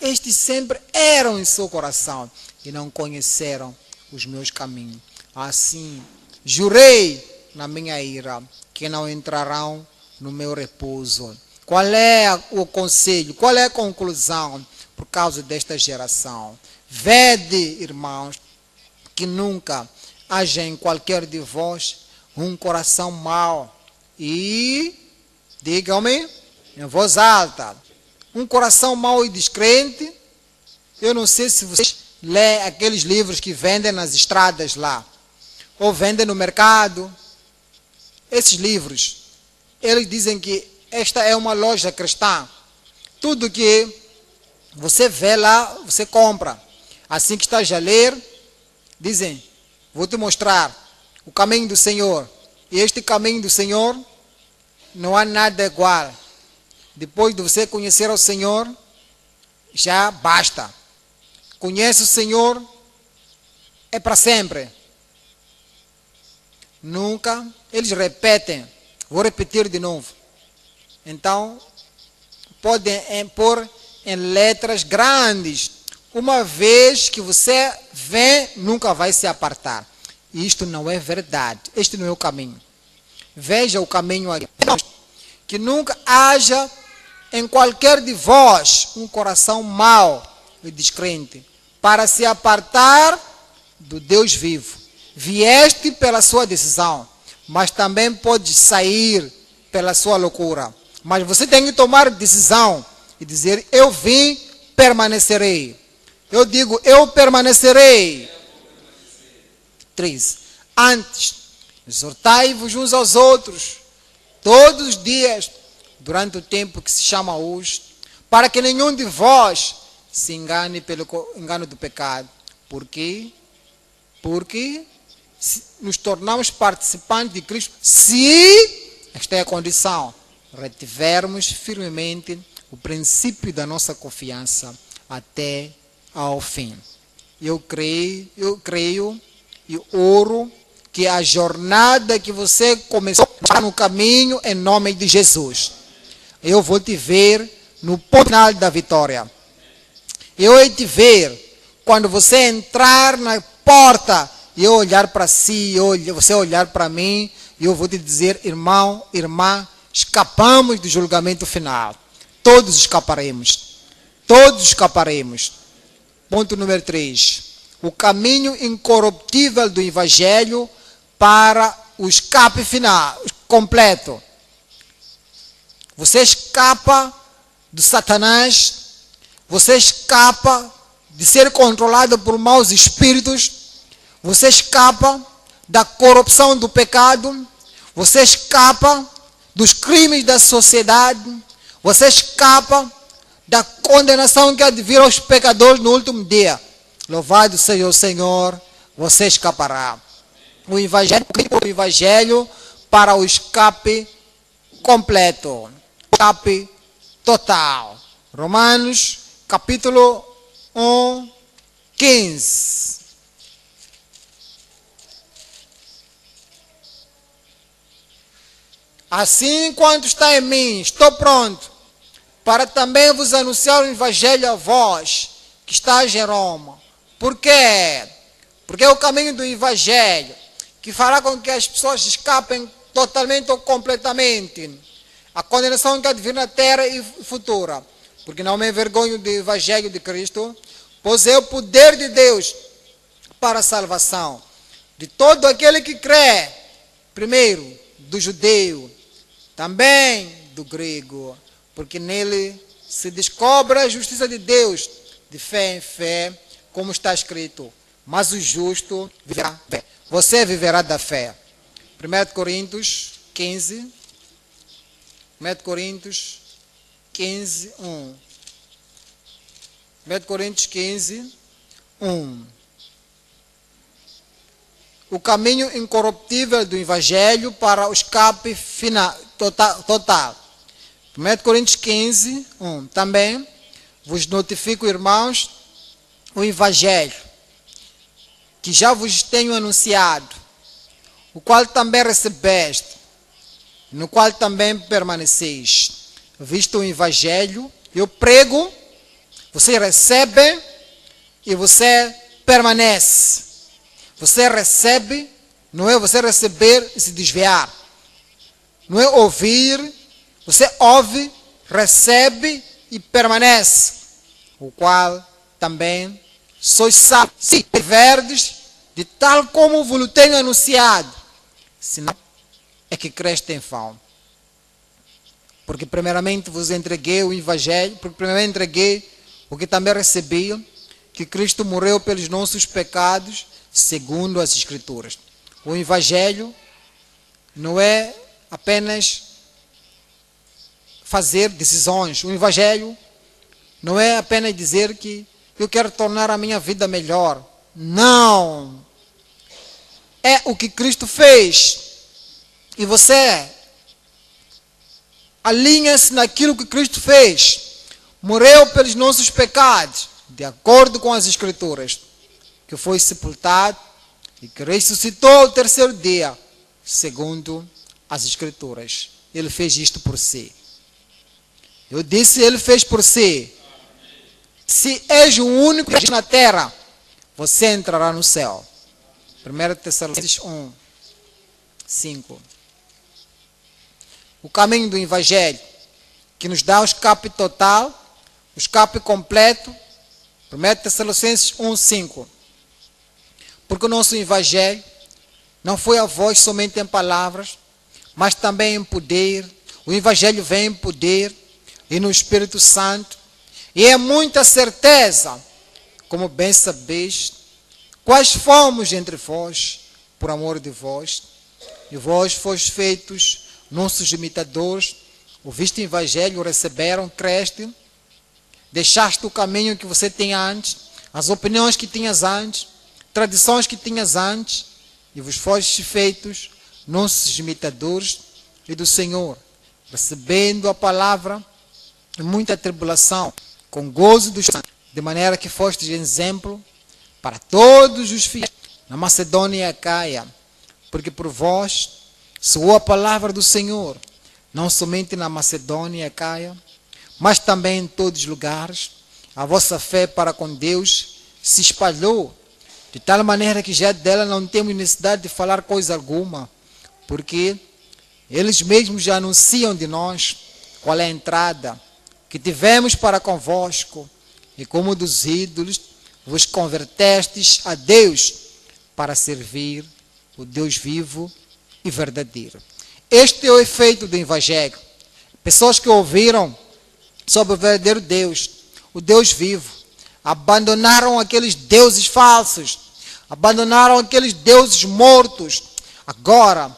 Estes sempre eram em seu coração e não conheceram os meus caminhos. Assim, jurei na minha ira que não entrarão no meu repouso. Qual é o conselho? Qual é a conclusão por causa desta geração? Vede, irmãos, que nunca haja em qualquer de vós um coração mau. E, digam-me, em voz alta, um coração mau e descrente. Eu não sei se vocês lêem aqueles livros que vendem nas estradas lá, ou vendem no mercado. Esses livros, eles dizem que esta é uma loja cristã. Tudo que você vê lá, você compra. Assim que estás a ler, dizem: vou te mostrar o caminho do Senhor. E este caminho do Senhor não há nada igual. Depois de você conhecer o Senhor, já basta. Conhece o Senhor, é para sempre. Nunca, eles repetem. Vou repetir de novo. Então, podem pôr em letras grandes: uma vez que você vê, nunca vai se apartar. Isto não é verdade. Este não é o caminho. Veja o caminho aqui. Que nunca haja em qualquer de vós um coração mau e descrente, para se apartar do Deus vivo. Vieste pela sua decisão, mas também pode sair pela sua loucura. Mas você tem que tomar decisão e dizer: eu vim, permanecerei. Eu digo: eu permanecerei. 3. Antes, exortai-vos uns aos outros, todos os dias, durante o tempo que se chama hoje, para que nenhum de vós se engane pelo engano do pecado. Por quê? Porque nos tornamos participantes de Cristo, se, esta é a condição, retivermos firmemente o princípio da nossa confiança até ao fim. Eu creio e oro que a jornada que você começou está no caminho, em nome de Jesus. Eu vou te ver no ponto final da vitória. Eu vou te ver quando você entrar na porta e eu olhar para si, você olhar para mim, e eu vou te dizer: irmão, irmã, escapamos do julgamento final. Todos escaparemos. Todos escaparemos. Ponto número 3. O caminho incorruptível do Evangelho para o escape final, completo. Você escapa do Satanás, você escapa de ser controlado por maus espíritos, você escapa da corrupção do pecado, você escapa dos crimes da sociedade, você escapa da condenação que há de vir aos pecadores no último dia. Louvado seja o Senhor, você escapará. O Evangelho para o escape completo, escape total. Romanos, capítulo 1, 15. Assim, quanto está em mim, estou pronto para também vos anunciar o Evangelho a vós, que estáis em Roma. Por quê? Porque é o caminho do Evangelho que fará com que as pessoas escapem totalmente ou completamente a condenação que há de vir na terra e futura. Porque não me envergonho do Evangelho de Cristo, pois é o poder de Deus para a salvação de todo aquele que crê, primeiro do judeu, também do grego, porque nele se descobre a justiça de Deus, de fé em fé, como está escrito: mas o justo viverá da fé. Você viverá da fé. 1 Coríntios 15. 1 Coríntios 15, 1. 1 Coríntios 15, 1. O caminho incorruptível do Evangelho para o escape final, total. 1 Coríntios 15, 1. Também vos notifico, irmãos, o Evangelho, que já vos tenho anunciado, o qual também recebeste, no qual também permaneceis. Visto o Evangelho, eu prego, você recebe e você permanece. Você recebe, não é você receber e se desviar. Não é ouvir, você ouve, recebe e permanece. O qual também sois sábios, se verdes, de tal como vos tenho anunciado. Senão é que creste em vão. Porque primeiramente vos entreguei o Evangelho, porque primeiramente entreguei o que também recebi, que Cristo morreu pelos nossos pecados, segundo as Escrituras. O Evangelho não é apenas fazer decisões. O Evangelho não é apenas dizer que eu quero tornar a minha vida melhor. Não! É o que Cristo fez. E você alinha-se naquilo que Cristo fez. Morreu pelos nossos pecados, de acordo com as Escrituras, que foi sepultado e que ressuscitou ao terceiro dia, segundo as Escrituras. Ele fez isto por si. Eu disse, ele fez por si. Se és o único na terra, você entrará no céu. 1 Tessalonicenses 1, 5. O caminho do Evangelho, que nos dá o escape total, o escape completo. 1 Tessalonicenses 1, 5. Porque o nosso Evangelho não foi a voz somente em palavras, mas também em poder. O Evangelho vem em poder e no Espírito Santo. E é muita certeza, como bem sabeis, quais fomos entre vós, por amor de vós, e vós foste feitos nossos imitadores, ouviste o Evangelho, receberam, creste, deixaste o caminho que você tinha antes, as opiniões que tinhas antes, tradições que tinhas antes, e vos foste feitos nossos imitadores e do Senhor, recebendo a palavra em muita tribulação, com gozo dos santos, de maneira que fostes exemplo para todos os fiéis na Macedônia e Acaia, porque por vós soou a palavra do Senhor, não somente na Macedônia e Acaia, mas também em todos os lugares. A vossa fé para com Deus se espalhou, de tal maneira que já dela não temos necessidade de falar coisa alguma, porque eles mesmos já anunciam de nós qual é a entrada que tivemos para convosco, e como dos ídolos vos convertestes a Deus para servir o Deus vivo e verdadeiro. Este é o efeito do Evangelho. Pessoas que ouviram sobre o verdadeiro Deus, o Deus vivo, abandonaram aqueles deuses falsos, abandonaram aqueles deuses mortos. Agora,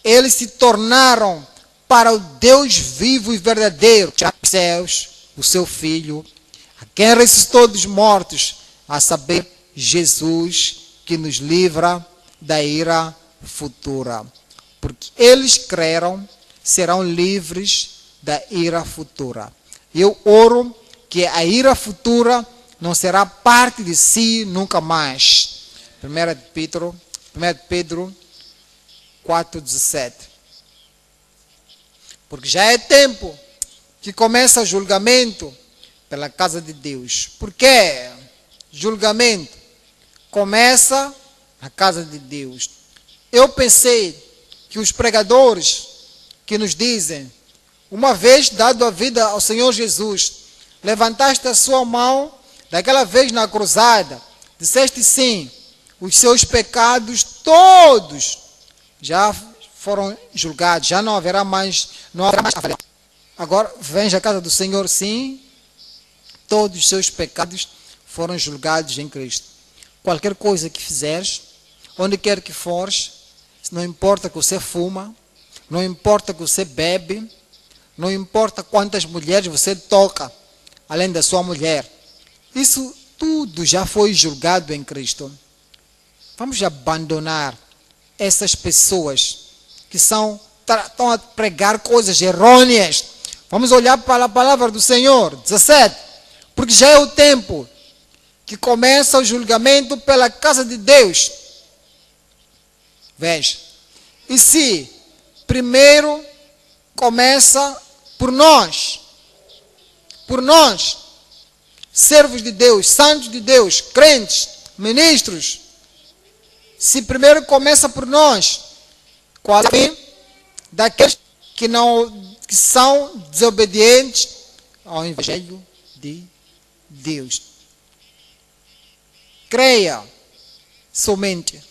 eles se tornaram para o Deus vivo e verdadeiro, os céus, o seu Filho, a quem ressuscitou dos mortos, a saber, Jesus, que nos livra da ira futura. Porque eles creram, serão livres da ira futura. Eu oro que a ira futura não será parte de si nunca mais. 1 Pedro 4,17. Porque já é tempo que começa o julgamento pela casa de Deus. Por que julgamento começa na casa de Deus? Eu pensei que os pregadores que nos dizem, uma vez dado a vida ao Senhor Jesus, levantaste a sua mão, daquela vez na cruzada, disseste sim, os seus pecados todos já foram julgados, já não haverá mais, Agora, vens à casa do Senhor, sim, todos os seus pecados foram julgados em Cristo. qualquer coisa que fizeres, onde quer que fores, não importa que você fuma, não importa que você bebe, não importa quantas mulheres você toca, além da sua mulher. Isso tudo já foi julgado em Cristo. Vamos abandonar essas pessoas que estão a pregar coisas errôneas. Vamos olhar para a palavra do Senhor. 17. Porque já é o tempo que começa o julgamento pela casa de Deus. Veja. E se primeiro começa por nós, servos de Deus, santos de Deus, crentes, ministros, se primeiro começa por nós, qual é daqueles que são desobedientes ao Evangelho de Deus? Creia somente.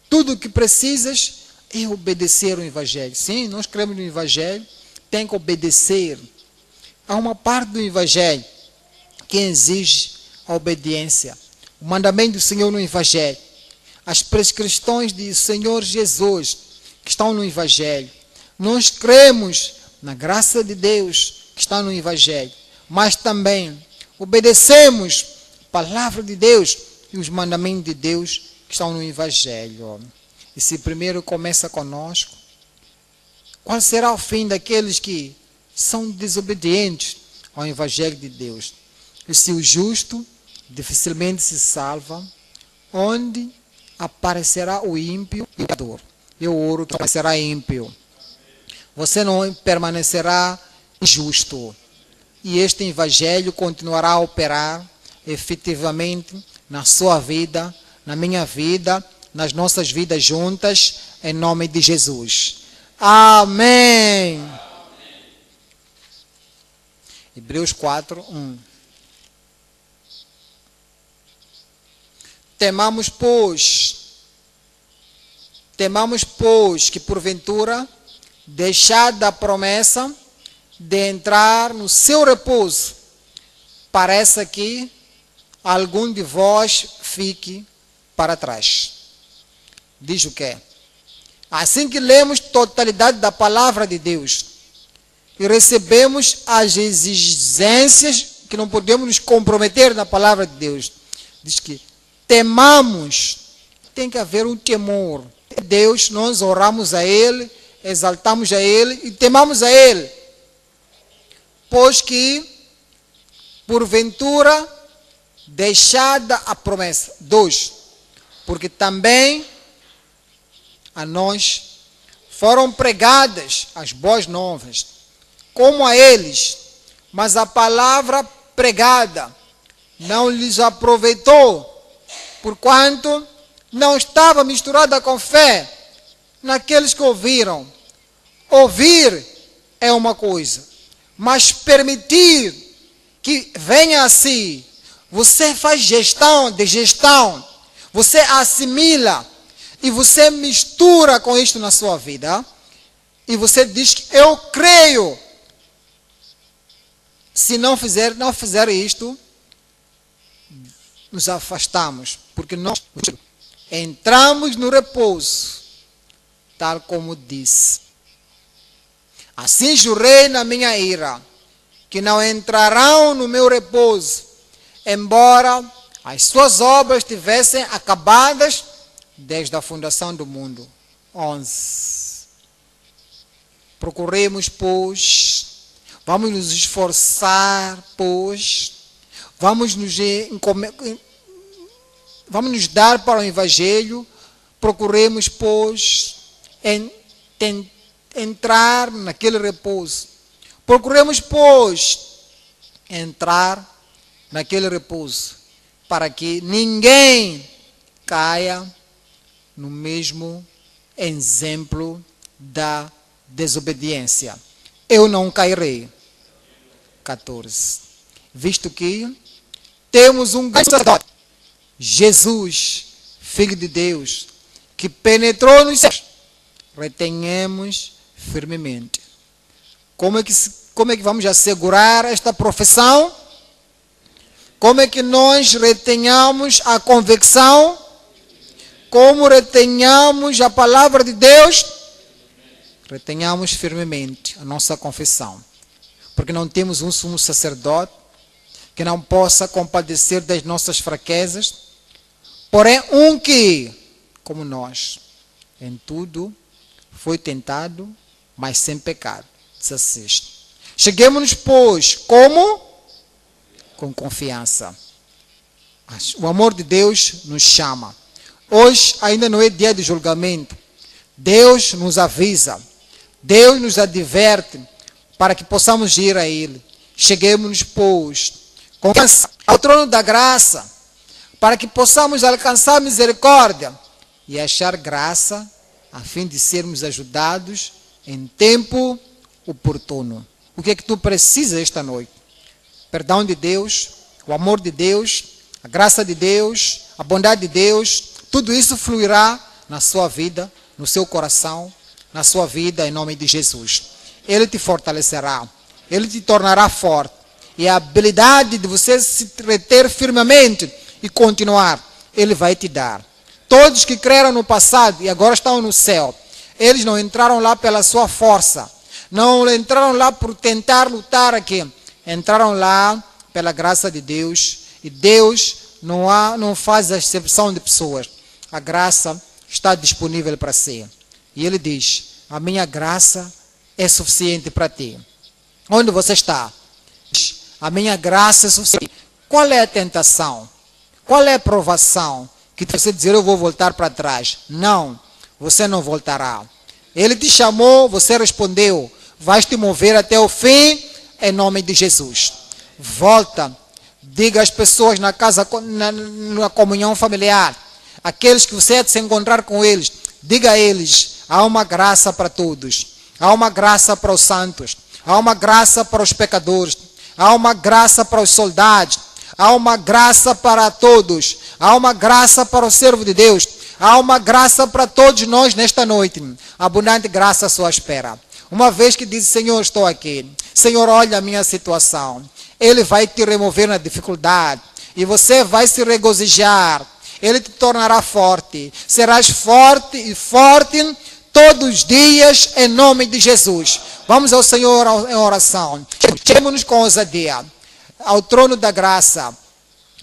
Tudo o que precisas é obedecer o Evangelho. Sim, nós cremos no Evangelho, tem que obedecer. Há uma parte do Evangelho que exige a obediência. O mandamento do Senhor no Evangelho. As prescrições do Senhor Jesus que estão no Evangelho. Nós cremos na graça de Deus que está no Evangelho. Mas também obedecemos a palavra de Deus e os mandamentos de Deus que estão no Evangelho. E se primeiro começa conosco, qual será o fim daqueles que são desobedientes ao Evangelho de Deus? E se o justo dificilmente se salva, onde aparecerá o ímpio e o pecador? Eu oro que aparecerá ímpio. Você não permanecerá injusto. E este Evangelho continuará a operar efetivamente na sua vida, na minha vida, nas nossas vidas juntas, em nome de Jesus. Amém. Hebreus 4, 1. Temamos, pois, que porventura, deixada a promessa de entrar no seu repouso, pareça que algum de vós fique para trás. Diz o quê? Assim que lemos totalidade da palavra de Deus e recebemos as exigências que não podemos nos comprometer na palavra de Deus, diz que temamos, tem que haver um temor. Deus, nós oramos a Ele, exaltamos a Ele e temamos a Ele. Pois que, porventura, deixada a promessa. 2. Porque também a nós foram pregadas as boas novas, como a eles, mas a palavra pregada não lhes aproveitou, porquanto não estava misturada com fé naqueles que ouviram. Ouvir é uma coisa, mas permitir que venha a si, você faz gestão, você assimila e você mistura com isto na sua vida e você diz que eu creio. Se não fizer isto, nos afastamos, porque nós entramos no repouso, tal como disse. Assim jurei na minha ira, que não entrarão no meu repouso, embora as suas obras tivessem acabadas desde a fundação do mundo. 11. Procuremos, pois, vamos nos esforçar, pois, vamos nos dar para o Evangelho, procuremos, pois, entrar naquele repouso. Procuremos, pois, entrar naquele repouso, para que ninguém caia no mesmo exemplo da desobediência. Eu não cairei. 14. Visto que temos um grande sacerdote, Jesus, Filho de Deus, que penetrou nos céus, retenhamos firmemente. Como é que vamos assegurar esta profissão? Como é que nós retenhamos a convicção? Como retenhamos a palavra de Deus? Retenhamos firmemente a nossa confissão. Porque não temos um sumo sacerdote que não possa compadecer das nossas fraquezas, porém um que, como nós, em tudo foi tentado, mas sem pecado. 16. Cheguemos-nos, pois, como? Com confiança. O amor de Deus nos chama. Hoje ainda não é dia de julgamento. Deus nos avisa. Deus nos adverte para que possamos ir a Ele. Cheguemos-nos, pois, com confiança ao trono da graça, para que possamos alcançar misericórdia e achar graça, a fim de sermos ajudados em tempo oportuno. O que é que tu precisas esta noite? Perdão de Deus, o amor de Deus, a graça de Deus, a bondade de Deus, tudo isso fluirá na sua vida, no seu coração, na sua vida, em nome de Jesus. Ele te fortalecerá, Ele te tornará forte, e a habilidade de você se reter firmemente e continuar, Ele vai te dar. Todos que creram no passado e agora estão no céu, eles não entraram lá pela sua força, não entraram lá por tentar lutar aqui, entraram lá pela graça de Deus, e Deus não faz exceção de pessoas. A graça está disponível para si. E Ele diz, a minha graça é suficiente para ti. Onde você está? A minha graça é suficiente. Qual é a tentação? Qual é a provação? Que você dizer, eu vou voltar para trás. Não, você não voltará. Ele te chamou, você respondeu. Vais te mover até o fim, em nome de Jesus. Volta, diga às pessoas na casa, na comunhão familiar, aqueles que você há de se encontrar com eles, diga a eles, há uma graça para todos. Há uma graça para os santos. Há uma graça para os pecadores. Há uma graça para os soldados. Há uma graça para todos. Há uma graça para o servo de Deus. Há uma graça para todos nós nesta noite. Abundante graça à sua espera. Uma vez que diz, Senhor, estou aqui. Senhor, olha a minha situação. Ele vai te remover na dificuldade. E você vai se regozijar. Ele te tornará forte. Serás forte e forte todos os dias, em nome de Jesus. Vamos ao Senhor em oração. Cheguemos com ousadia ao trono da graça,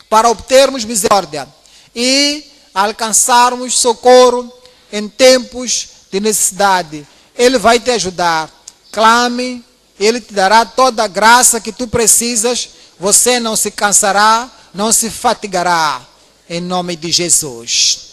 para obtermos misericórdia e alcançarmos socorro em tempos de necessidade. Ele vai te ajudar. Clame, Ele te dará toda a graça que tu precisas. Você não se cansará, não se fatigará, em nome de Jesus.